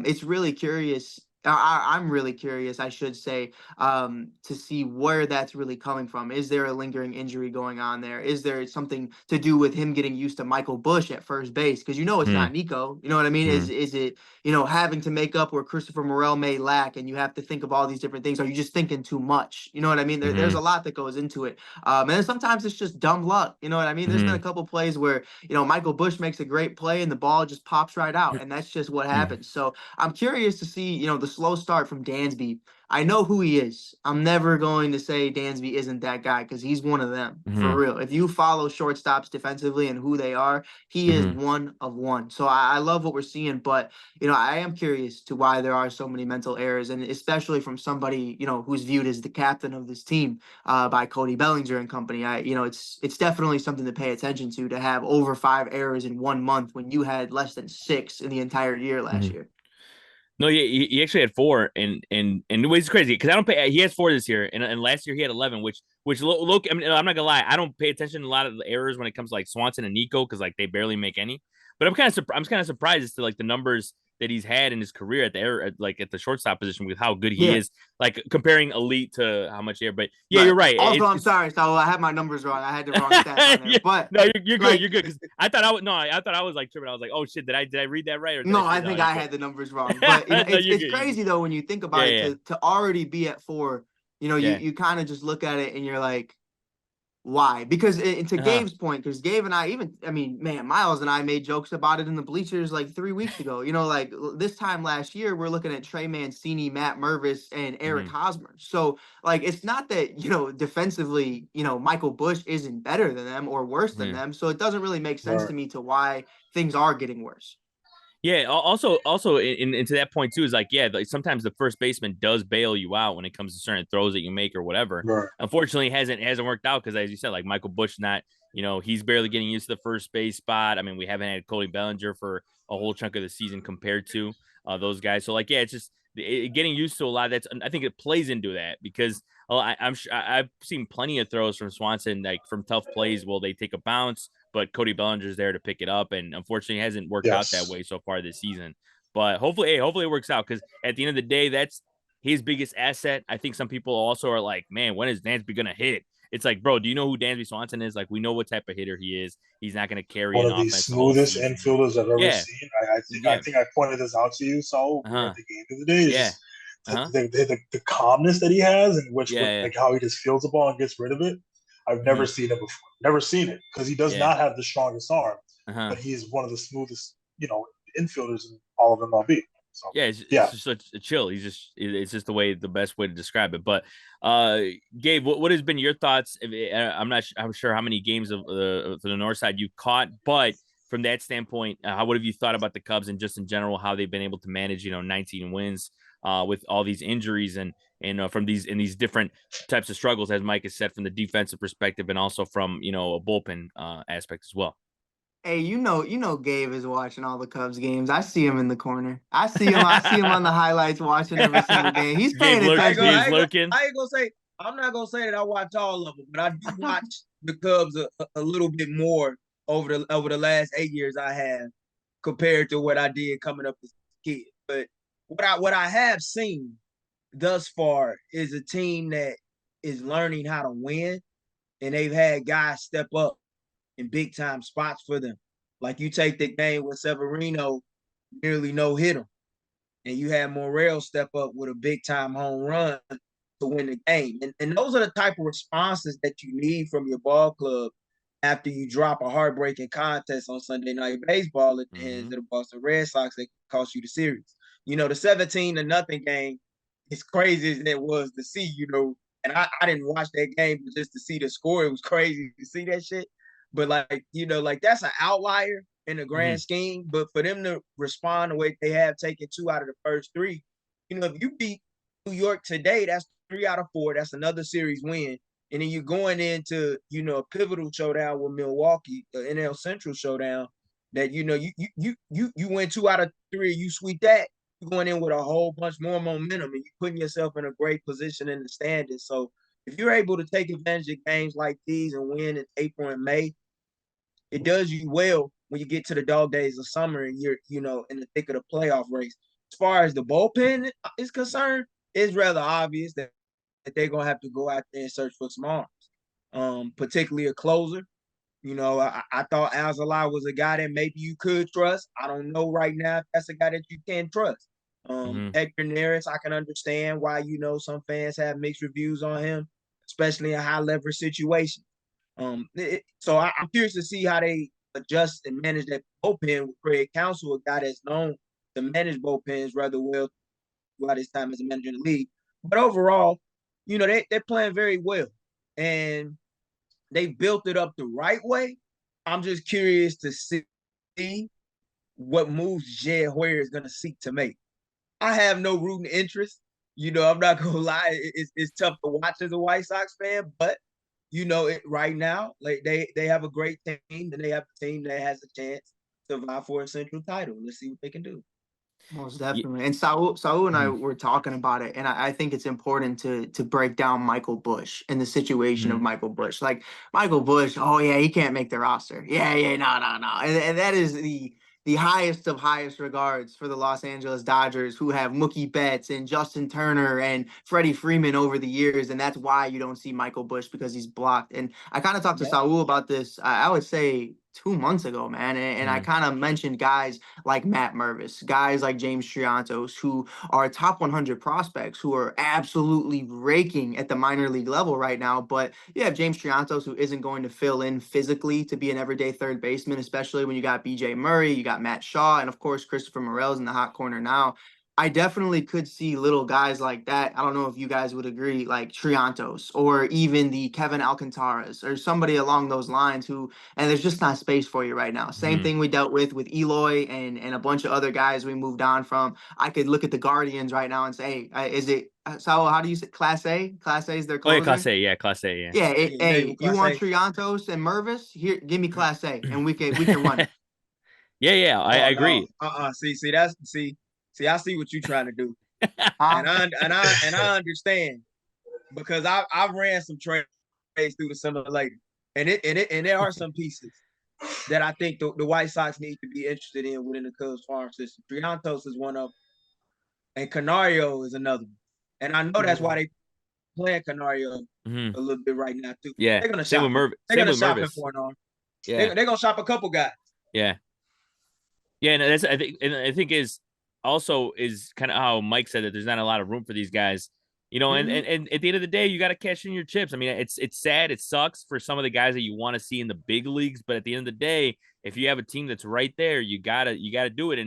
It's really curious. I'm really curious, I should say, to see where that's really coming from. Is there a lingering injury going on there? Is there something to do with him getting used to Michael Bush at first base? Because it's not Nico. You know what I mean? Is it, having to make up where Christopher Morel may lack, and you have to think of all these different things? Are you just thinking too much? You know what I mean? There's a lot that goes into it. And then sometimes it's just dumb luck. You know what I mean? There's been a couple plays where, Michael Bush makes a great play and the ball just pops right out. And that's just what happens. So I'm curious to see, the slow start from Dansby. I know who he is. I'm never going to say Dansby isn't that guy, because he's one of them, for real. If you follow shortstops defensively and who they are, he is one of one. So I love what we're seeing, but I am curious to why there are so many mental errors, and especially from somebody who's viewed as the captain of this team by Cody Bellinger and company. It's definitely something to pay attention to have over 5 errors in 1 month when you had less than 6 in the entire year last year. No, yeah, he actually had 4, and it's crazy because I don't pay. He has 4 this year, and last year he had 11, which look. I mean, I'm not gonna lie, I don't pay attention to a lot of the errors when it comes to like Swanson and Nico, because like they barely make any. But I'm kind of surprised as to like the numbers that he's had in his career at the shortstop position with how good he is, like comparing elite to how much air. But yeah, you're right. Also, I'm sorry, so I had my numbers wrong. I had the wrong stats on there. But no, you're good. You're good, because I thought I was like tripping. I was like, oh shit, did I read that right? No, I think I had the numbers wrong. But it's crazy though when you think about it. To already be at 4, you kind of just look at it and you're like, why? Because to Gabe's point, because Gabe and Miles and I made jokes about it in the bleachers like 3 weeks ago. Like this time last year, we're looking at Trey Mancini, Matt Mervis, and Eric Hosmer. So like, it's not that, defensively, Michael Bush isn't better than them or worse than them. So it doesn't really make sense to me to why things are getting worse. Yeah. Also, to that point too, is like, like sometimes the first baseman does bail you out when it comes to certain throws that you make or whatever. Right. Unfortunately, it hasn't worked out because, as you said, like Michael Bush, he's barely getting used to the first base spot. I mean, we haven't had Cody Bellinger for a whole chunk of the season compared to those guys. So like, it's just getting used to a lot. I think it plays into that, because I'm sure I've seen plenty of throws from Swanson, like from tough plays. Well, they take a bounce, but Cody Bellinger's there to pick it up, and unfortunately, it hasn't worked out that way so far this season. But hopefully it works out, because at the end of the day, that's his biggest asset. I think some people also are like, man, when is Dansby gonna hit? It's like, bro, do you know who Dansby Swanson is? Like, we know what type of hitter he is. He's not going to carry one an of the offense smoothest infielders I've ever seen. I think I pointed this out to you, so at the game of the day. The calmness that he has, and like how he just fields the ball and gets rid of it. I've never seen it before. Never seen it, because he does not have the strongest arm. Uh-huh. but he's one of the smoothest, infielders in all of MLB. So Yeah, it's just such a chill. It's just the best way to describe it. But Gabe, what has been your thoughts? I'm sure how many games of the north side you caught, but from that standpoint, what have you thought about the Cubs and just in general how they've been able to manage 19 wins with all these injuries and from these different types of struggles, as Mike has said, from the defensive perspective and also from a bullpen aspect as well. Hey, Gabe is watching all the Cubs games. I see him in the corner. I see him. I see him on the highlights watching every single game. He's Gabe paying attention. lurking. I ain't gonna say I'm not gonna say that I watch all of them, but I do watch the Cubs a little bit more over the last 8 years I have compared to what I did coming up as a kid. But what I have seen thus far is a team that is learning how to win, and they've had guys step up in big time spots for them. Like you take the game with Severino nearly no hit him, and you had Morel step up with a big time home run to win the game. And those are the type of responses that you need from your ball club after you drop a heartbreaking contest on Sunday Night Baseball at the hands of the Boston Red Sox that cost you the series. The 17-0 game, as crazy as that was to see, and I didn't watch that game just to see the score. It was crazy to see that shit. But like that's an outlier in the grand scheme. But for them to respond the way they have, taken 2 out of the first 3, if you beat New York today, that's 3 out of 4. That's another series win. And then you're going into, a pivotal showdown with Milwaukee, the NL Central showdown, that you win 2 out of 3, you sweep that, you're going in with a whole bunch more momentum, and you're putting yourself in a great position in the standings. So if you're able to take advantage of games like these and win in April and May, it does you well when you get to the dog days of summer and you're, in the thick of the playoff race. As far as the bullpen is concerned, it's rather obvious that they're going to have to go out there and search for some arms, particularly a closer. I thought Alzolay was a guy that maybe you could trust. I don't know right now if that's a guy that you can trust. Hector Neris, I can understand why, some fans have mixed reviews on him, especially in high leverage situations. So I'm curious to see how they adjust and manage that bullpen with Craig Counsell, a guy that's known to manage bullpens rather well throughout his time as a manager in the league. But overall, they're playing very well, and they built it up the right way. I'm just curious to see what moves Jed Hoyer is going to seek to make. I have no rooting interest. I'm not going to lie. It's tough to watch as a White Sox fan, but right now, like they have a great team, and they have a team that has a chance to vie for a central title. Let's see what they can do. Most definitely. And Saul and I were talking about it, and I think it's important to break down Michael Busch and the situation of Michael Busch. Like Michael Busch, oh yeah, he can't make the roster. Yeah, no. And that is the highest of highest regards for the Los Angeles Dodgers, who have Mookie Betts and Justin Turner and Freddie Freeman over the years, and that's why you don't see Michael Busch, because he's blocked. And I kind of talked to Saul about this, I would say 2 months ago, man, and I kind of mentioned guys like Matt Mervis, guys like James Triantos, who are top 100 prospects who are absolutely raking at the minor league level right now. But you have James Triantos, who isn't going to fill in physically to be an everyday third baseman, especially when you got BJ Murray, you got Matt Shaw, and of course Christopher Morel's in the hot corner now. I definitely could see little guys like that. I don't know if you guys would agree, like Triantos or even the Kevin Alcantaras or somebody along those lines who, and there's just not space for you right now. Same thing we dealt with Eloy and a bunch of other guys we moved on from. I could look at the Guardians right now and say, hey, is it, Saul, how do you say, Class A? Class A is their closer? Oh, yeah, Class A. Yeah, Class A, yeah. Yeah, hey, you want Triantos and Mervis? Here, give me Class A, and we can run it. Yeah, I agree. No. See, I see what you're trying to do, and I understand, because I ran some trades through the simulator, and there are some pieces that I think the White Sox need to be interested in within the Cubs farm system. Triantos is one of them, and Canario is another one. And I know that's why they playing Canario a little bit right now too. Yeah, they're gonna same shop. With Mervis. They're gonna shop him for an arm. Yeah, they're gonna shop a couple guys. Yeah, and that's I think is also kind of how Mike said that there's not a lot of room for these guys You know, and at the end of the day, you got to cash in your chips. I mean, it's sad. It sucks for some of the guys that you want to see in the big leagues, but at the end of the day, if you have a team that's right there, you gotta do it.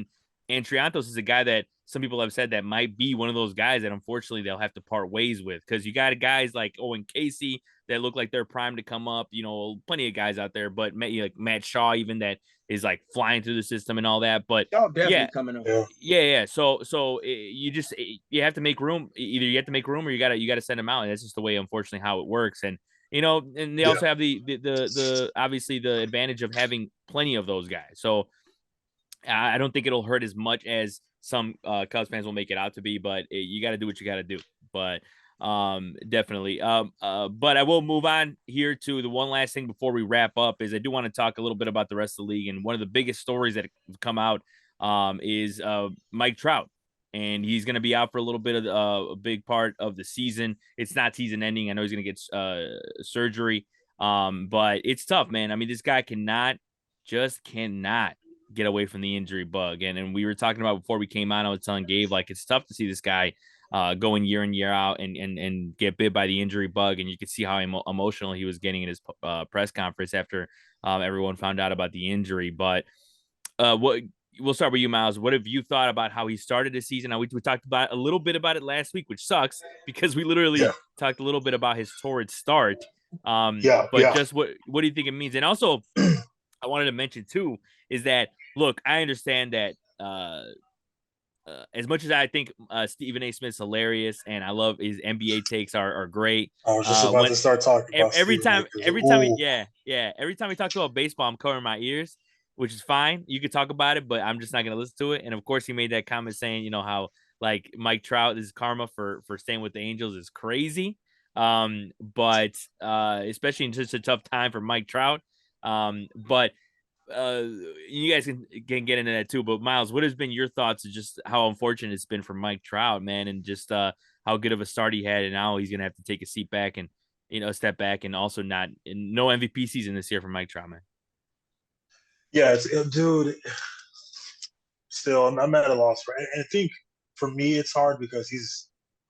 And Triantos is a guy that some people have said that might be one of those guys that unfortunately they'll have to part ways with, because you got guys like Owen Casey that look like they're primed to come up. You know, plenty of guys out there, but like Matt Shaw even that is like flying through the system and all that. But Y'all definitely yeah, coming up. Yeah. yeah. So you have to make room. Either you have to make room or you gotta send them out. And that's just the way, unfortunately, how it works. And and they Yeah. also have the obviously the advantage of having plenty of those guys. So I don't think it'll hurt as much as some Cubs fans will make it out to be. But you got to do what you got to do. But definitely. But I will move on here to the one last thing before we wrap up is I do want to talk a little bit about the rest of the league. And one of the biggest stories that have come out is Mike Trout. And he's going to be out for a little bit of a big part of the season. It's not season ending. I know he's going to get surgery. But it's tough, man. I mean, this guy cannot get away from the injury bug. And we were talking about before we came on, I was telling Gabe, like, it's tough to see this guy going year in, year out and get bit by the injury bug. And you could see how emotional he was getting in his press conference after everyone found out about the injury. But we'll start with you, Miles. What have you thought about how he started the season? Now, we talked about a little bit about it last week, which sucks because we literally talked a little bit about his torrid start. But just what do you think it means? And also, I wanted to mention too is that, look, I understand that as much as I think Stephen A. Smith's hilarious and I love his NBA takes are great. I was just about to start talking about every time every time we talk about baseball, I'm covering my ears, which is fine. You could talk about it, but I'm just not going to listen to it. And of course, he made that comment saying, how like Mike Trout, his karma for staying with the Angels is crazy. But especially in such a tough time for Mike Trout. But you guys can get into that too. But Miles, what has been your thoughts of just how unfortunate it's been for Mike Trout, man, and just how good of a start he had, and now he's gonna have to take a seat back and step back, and also no MVP season this year for Mike Trout, man. Yeah, dude. Still, I'm at a loss for. And I think for me, it's hard because he's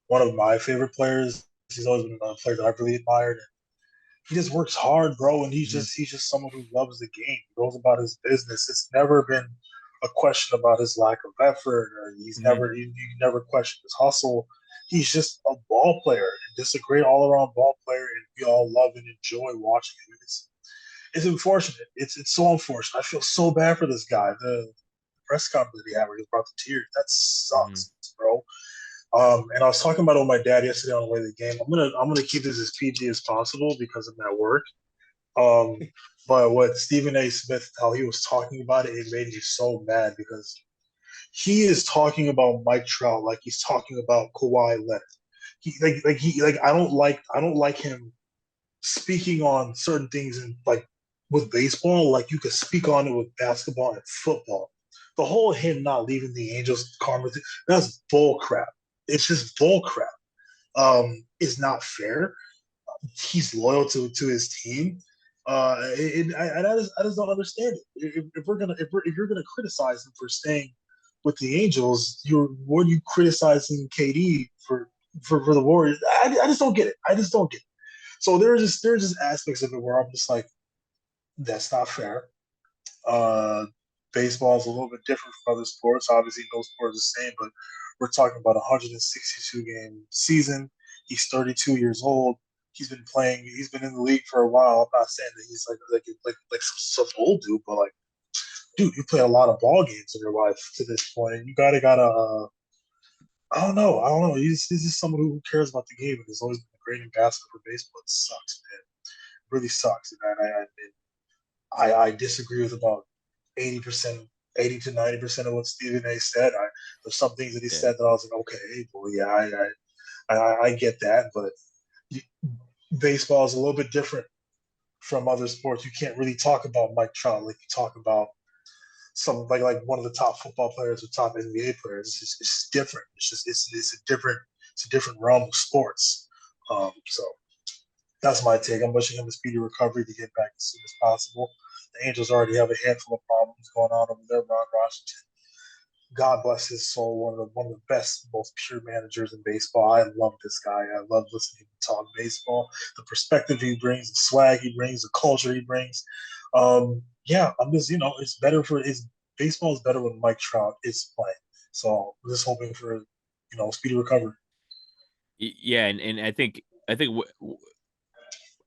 one of my favorite players. He's always been a player that I've really admired. He just works hard, bro, and he's just someone who loves the game. He goes about his business. It's never been a question about his lack of effort, or he's never you never questioned his hustle. He's just a ball player, and just a great all around ball player, and we all love and enjoy watching him. It's unfortunate. It's so unfortunate. I feel so bad for this guy. The press conference that he had where he was brought to tears. That sucks, bro. And I was talking about it with my dad yesterday on the way to the game. I'm gonna keep this as PG as possible because I'm at work. But what Stephen A. Smith, how he was talking about it, it made me so mad because he is talking about Mike Trout like he's talking about Kawhi Leonard. I don't like him speaking on certain things and like with baseball, like you could speak on it with basketball and football. The whole him not leaving the Angels karma thing, that's bull crap. It's just bull crap. It's not fair. He's loyal to his team. I just don't understand it. If you're gonna criticize him for staying with the Angels, what are you criticizing KD for the Warriors? I just don't get it. I just don't get it. So there's just aspects of it where I'm just like, that's not fair. Baseball is a little bit different from other sports. Obviously, no sport is the same, but we're talking about a 162 game season. He's 32 years old. He's been playing. He's been in the league for a while. I'm not saying that he's like some old dude, but like, dude, you play a lot of ball games in your life to this point, and you gotta. I don't know. He's just someone who cares about the game and has always been a great ambassador for baseball. It sucks, man. It really sucks, man. I disagree with about 80%, 80 to 90% of what Stephen A. said. There's some things that he said that I was like, okay, well, yeah, I get that, but baseball is a little bit different from other sports. You can't really talk about Mike Trout like you talk about some like one of the top football players or top NBA players. It's different. It's a different realm of sports. So that's my take. I'm wishing him a speedy recovery to get back as soon as possible. The Angels already have a handful of problems going on over there. Ron Washington God bless his soul, one of the best, most pure managers in baseball. I love this guy. I love listening to him talk baseball. The perspective he brings, the swag he brings, the culture he brings. Yeah, I'm just it's better for his baseball is better when Mike Trout is playing. So I'm just hoping for speedy recovery. Yeah, and I think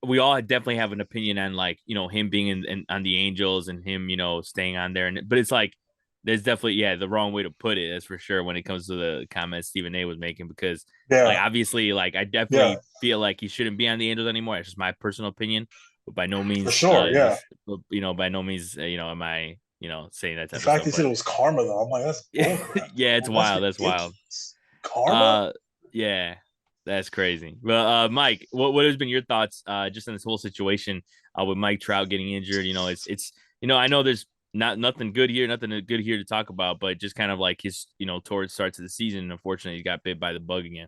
we all definitely have an opinion on like him being in on the Angels and him staying on there, but it's like there's definitely the wrong way to put it. That's for sure when it comes to the comments Stephen A was making, because like Yeah, obviously like I yeah, definitely feel like he shouldn't be on the Angels anymore. It's just my personal opinion, but by no for means sure. Yeah, by no means am I saying that the type of fact stuff. he said But it was karma though, I'm like, that's bullcrap, yeah, it's bro. That's wild. That's wild. ridiculous. Karma? Uh, yeah, that's crazy. Well, Mike, what has been your thoughts just on this whole situation with Mike Trout getting injured? It's I know there's nothing good here, nothing good here to talk about, but just kind of like his towards starts of the season. And unfortunately, he got bit by the bug again.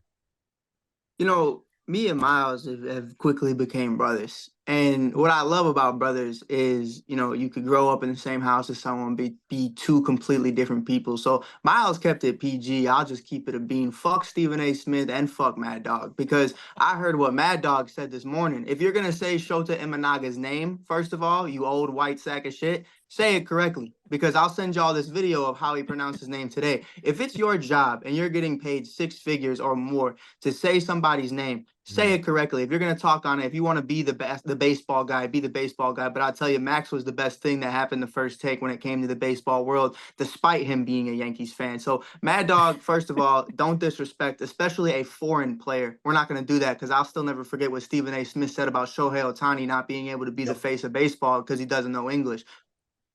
Me and Miles have quickly became brothers. And what I love about brothers is, you could grow up in the same house as someone, be two completely different people. So Miles kept it PG. I'll just keep it a bean. Fuck Stephen A. Smith and fuck Mad Dog. Because I heard what Mad Dog said this morning. If you're gonna say Shota Imanaga's name, first of all, you old white sack of shit, say it correctly. Because I'll send y'all this video of how he pronounced his name today. If it's your job and you're getting paid six figures or more to say somebody's name, say it correctly. If you're gonna talk on it, if you want to be the best, the baseball guy, be the baseball guy. But I'll tell you, Max was the best thing that happened the first take when it came to the baseball world, despite him being a Yankees fan. So Mad Dog, first of all, don't disrespect, especially a foreign player. We're not gonna do that because I'll still never forget what Stephen A. Smith said about Shohei Ohtani not being able to be the Yep. face of baseball because he doesn't know English.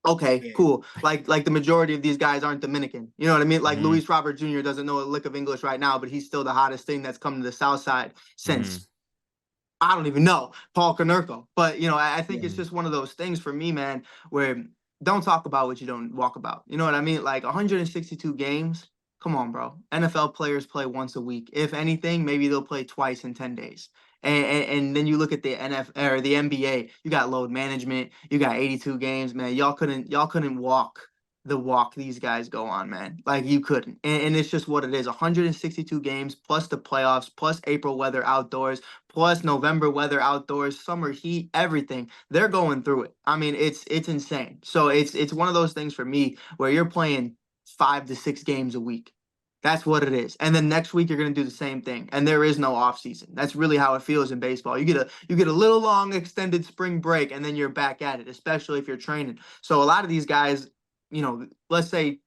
Okay, Yeah, cool. Like the majority of these guys aren't Dominican. You know what I mean? Like Mm-hmm. Luis Robert Jr. doesn't know a lick of English right now, but he's still the hottest thing that's come to the South Side Mm-hmm. since I don't even know Paul Konerko. But I think it's yeah, just one of those things for me, man, where don't talk about what you don't walk about. You know what I mean? Like 162 games. Come on, bro. NFL players play once a week. If anything, maybe they'll play twice in 10 days. And then you look at the NFL or the NBA, you got load management, you got 82 games, man. Y'all couldn't walk the walk these guys go on, man. Like you couldn't. And it's just what it is. 162 games plus the playoffs, plus April weather outdoors, plus November weather outdoors, summer heat, everything. They're going through it. I mean, it's insane. So it's one of those things for me where you're playing 5 to 6 games a week. That's what it is. And then next week you're gonna do the same thing. And there is no off season. That's really how it feels in baseball. You get a little long extended spring break and then you're back at it, especially if you're training. So a lot of these guys, let's say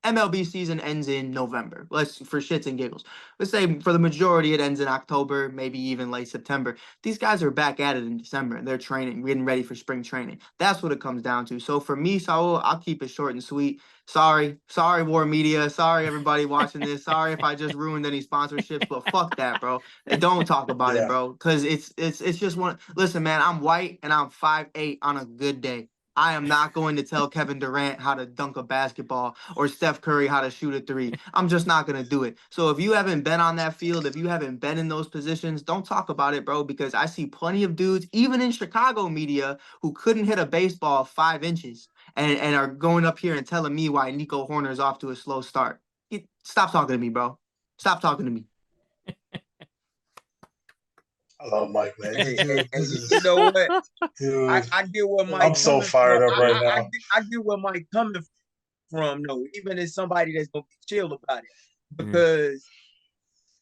MLB season ends in November. Let's for shits and giggles. Let's say for the majority it ends in October, maybe even late September. These guys are back at it in December and they're training, getting ready for spring training. That's what it comes down to. So for me, Saul, I'll keep it short and sweet. Sorry, War Media. Sorry, everybody watching this. Sorry if I just ruined any sponsorships, but fuck that, bro. And don't talk about it, Yeah. bro. Cause it's just one. Listen, man, I'm white and I'm 5'8" on a good day. I am not going to tell Kevin Durant how to dunk a basketball or Steph Curry how to shoot a three. I'm just not going to do it. So if you haven't been on that field, if you haven't been in those positions, don't talk about it, bro, because I see plenty of dudes, even in Chicago media, who couldn't hit a baseball 5 inches and are going up here and telling me why Nico Horner's off to a slow start. Stop talking to me, bro. Stop talking to me. I love Mike, man. hey, Dude, hey, this you is know what? dude. I get where I'm Mike so coming from. fired up right now. I get where Mike coming from. No, even as somebody that's gonna be chill about it, Mm-hmm. because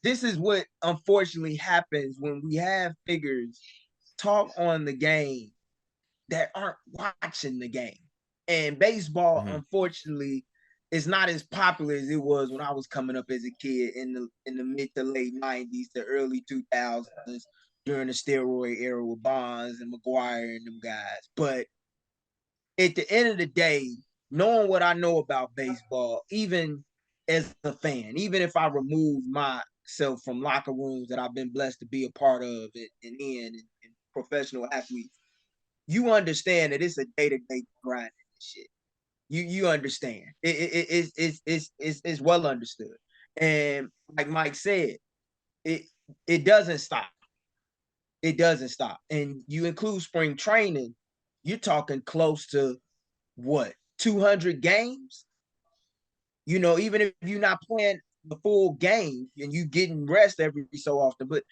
this is what unfortunately happens when we have figures talk on the game that aren't watching the game. And baseball, Mm-hmm. unfortunately, is not as popular as it was when I was coming up as a kid in the mid to late 90s to early 2000s during the steroid era with Bonds and McGuire and them guys. But at the end of the day, knowing what I know about baseball, even as a fan, even if I remove myself from locker rooms that I've been blessed to be a part of and professional athletes, you understand that it's a day-to-day grind and shit. You understand. It's well understood. And like Mike said, it it doesn't stop. It doesn't stop. And you include spring training, you're talking close to what, 200 games? even if you're not playing the full game and you getting rest every so often. But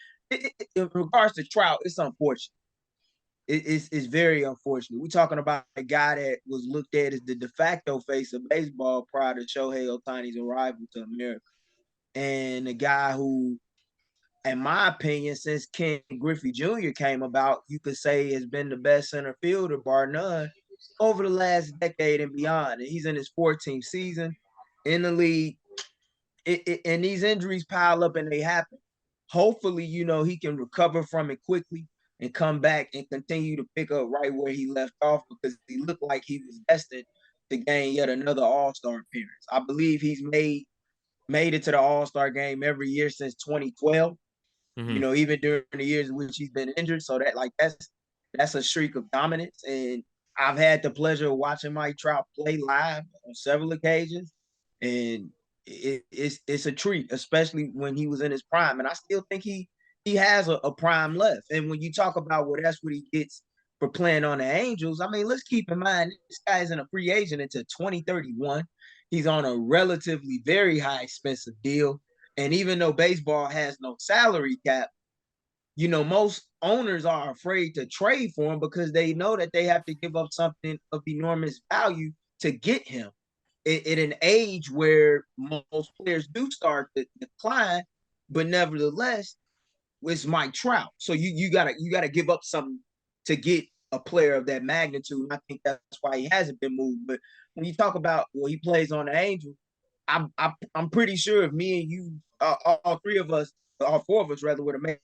in regards to Trout, it's unfortunate. It's very unfortunate. We're talking about a guy that was looked at as the de facto face of baseball prior to Shohei Ohtani's arrival to America. And a guy who, in my opinion, since Ken Griffey Jr. came about, you could say has been the best center fielder, bar none, over the last decade and beyond. And he's in his 14th season in the league. And these injuries pile up and they happen. Hopefully, he can recover from it quickly and come back and continue to pick up right where he left off, because he looked like he was destined to gain yet another All-Star appearance. I believe he's made it to the All-Star game every year since 2012. Even during the years in which he's been injured. So that's a streak of dominance. And I've had the pleasure of watching Mike Trout play live on several occasions, and it's a treat, especially when he was in his prime. And I still think he has a prime left. And when you talk about, well, that's what he gets for playing on the Angels, I mean, let's keep in mind this guy isn't a free agent until 2031. He's on a relatively very high expensive deal. And even though baseball has no salary cap, most owners are afraid to trade for him because they know that they have to give up something of enormous value to get him at an age where most players do start to decline. But nevertheless, it's Mike Trout. So you gotta give up something to get a player of that magnitude. And I think that's why he hasn't been moved. But when you talk about, well, he plays on the Angels, I'm pretty sure if me and you, all three of us, all four of us rather, were to make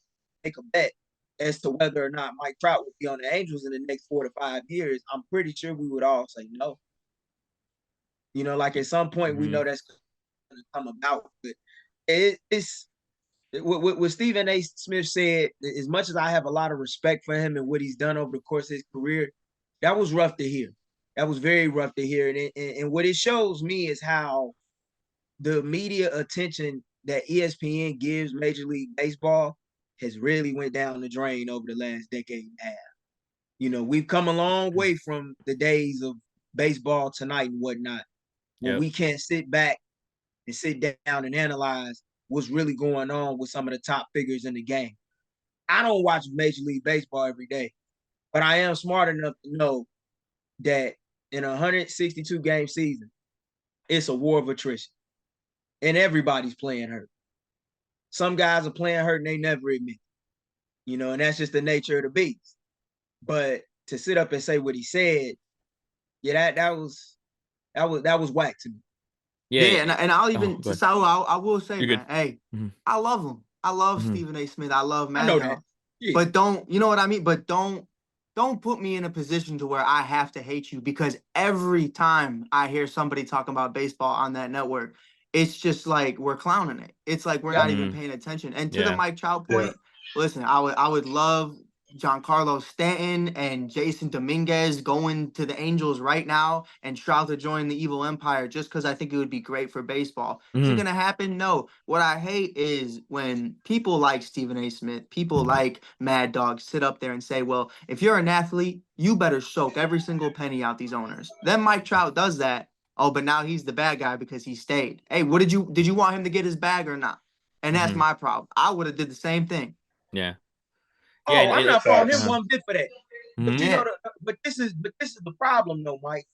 a bet as to whether or not Mike Trout would be on the Angels in the next 4 to 5 years, I'm pretty sure we would all say no. Like at some point we know that's going to come about. But it's what Stephen A. Smith said. As much as I have a lot of respect for him and what he's done over the course of his career, that was rough to hear. That was very rough to hear. And what it shows me is how the media attention that ESPN gives Major League Baseball has really went down the drain over the last decade and a half. We've come a long way from the days of Baseball Tonight and whatnot, where we can't sit back and sit down and analyze what's really going on with some of the top figures in the game. I don't watch Major League Baseball every day, but I am smart enough to know that in a 162 game season, it's a war of attrition. And everybody's playing hurt. Some guys are playing hurt and they never admit it. And that's just the nature of the beast. But to sit up and say what he said, that was whack to me. Yeah, and I'll even I will say, You're man, good. hey, I love him. I love Stephen A. Smith. I love Mad Dog. Yeah. But don't, you know what I mean? But don't put me in a position to where I have to hate you, because every time I hear somebody talking about baseball on that network, it's just like we're clowning it. It's like we're not even paying attention. And to the Mike Trout point, listen, I would love Giancarlo Stanton and Jason Dominguez going to the Angels right now and Trout to join the evil empire, just because I think it would be great for baseball. Is it going to happen? No. What I hate is when people like Stephen A. Smith, people like Mad Dog sit up there and say, well, if you're an athlete, you better soak every single penny out these owners. Then Mike Trout does that. Oh, but now he's the bad guy because he stayed. Hey, did you want him to get his bag or not? And that's my problem. I would have did the same thing. Yeah. Yeah, I'm not faulting him one bit for that. But but this is the problem though, Mike.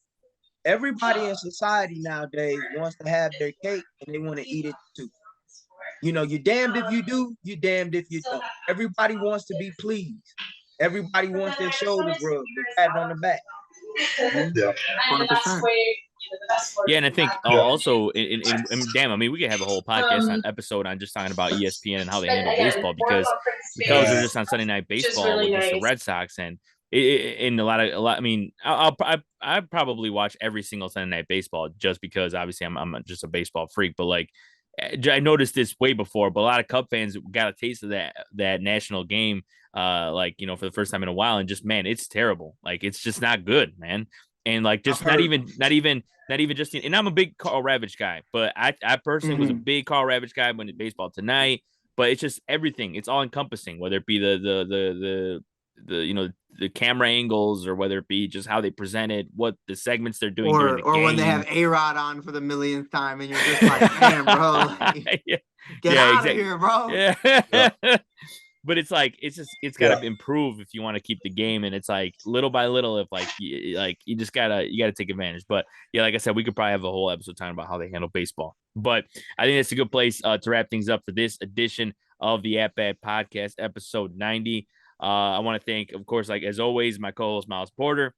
Everybody in society nowadays wants to have their cake and they want to eat it too. You're damned if you do, you're damned if you don't. Everybody wants to be pleased. Everybody wants their shoulders rubbed, their pat on the back. Yeah. 100%. Yeah, and I think also, damn, I mean, we could have a whole podcast episode on just talking about ESPN and how they handle baseball, because we're just on Sunday Night Baseball with just the Red Sox, and in a lot. I mean, I probably watch every single Sunday Night Baseball just because obviously I'm just a baseball freak, but like I noticed this way before, but a lot of Cub fans got a taste of that national game, for the first time in a while, and just, man, it's terrible. Like, it's just not good, man. And like, just not even just, and I'm a big Carl Ravitch guy, but I personally was a big Carl Ravitch guy when it Baseball Tonight, but it's just everything. It's all encompassing, whether it be the the camera angles, or whether it be just how they present it, what the segments they're doing during the or game. when they have A-Rod on for the millionth time, and you're just like, man, bro, like, yeah, get out of exactly. here, bro. Yeah. But it's like it's got to Yeah. improve if you want to keep the game, and it's like little by little. If you just gotta take advantage. But yeah, like I said, we could probably have a whole episode talking about how they handle baseball. But I think that's a good place to wrap things up for this edition of the At Bat Podcast, episode 90. I want to thank, of course, like as always, my co-host Miles Porter,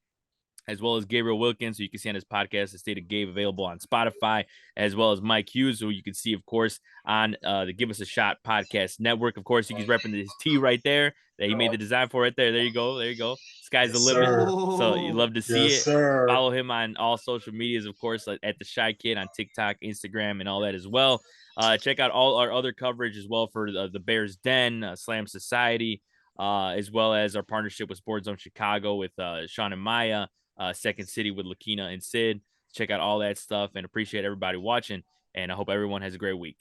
as well as Gabriel Wilkins, who you can see on his podcast, The State of Gabe, available on Spotify, as well as Mike Hughes, who you can see, of course, on the Give Us a Shot podcast network. Of course, he's repping his tee right there that he made the design for right there. There you go. There you go. Sky's the Yes, limit. sir. So you love to see Yes, it. sir. Follow him on all social medias, of course, at the Shy Kid on TikTok, Instagram, and all that as well. Check out all our other coverage as well for the Bears Den, Slam Society, as well as our partnership with Sports Zone Chicago with Sean and Maya. Second City with Lakina and Sid. Check out all that stuff, and appreciate everybody watching. And I hope everyone has a great week.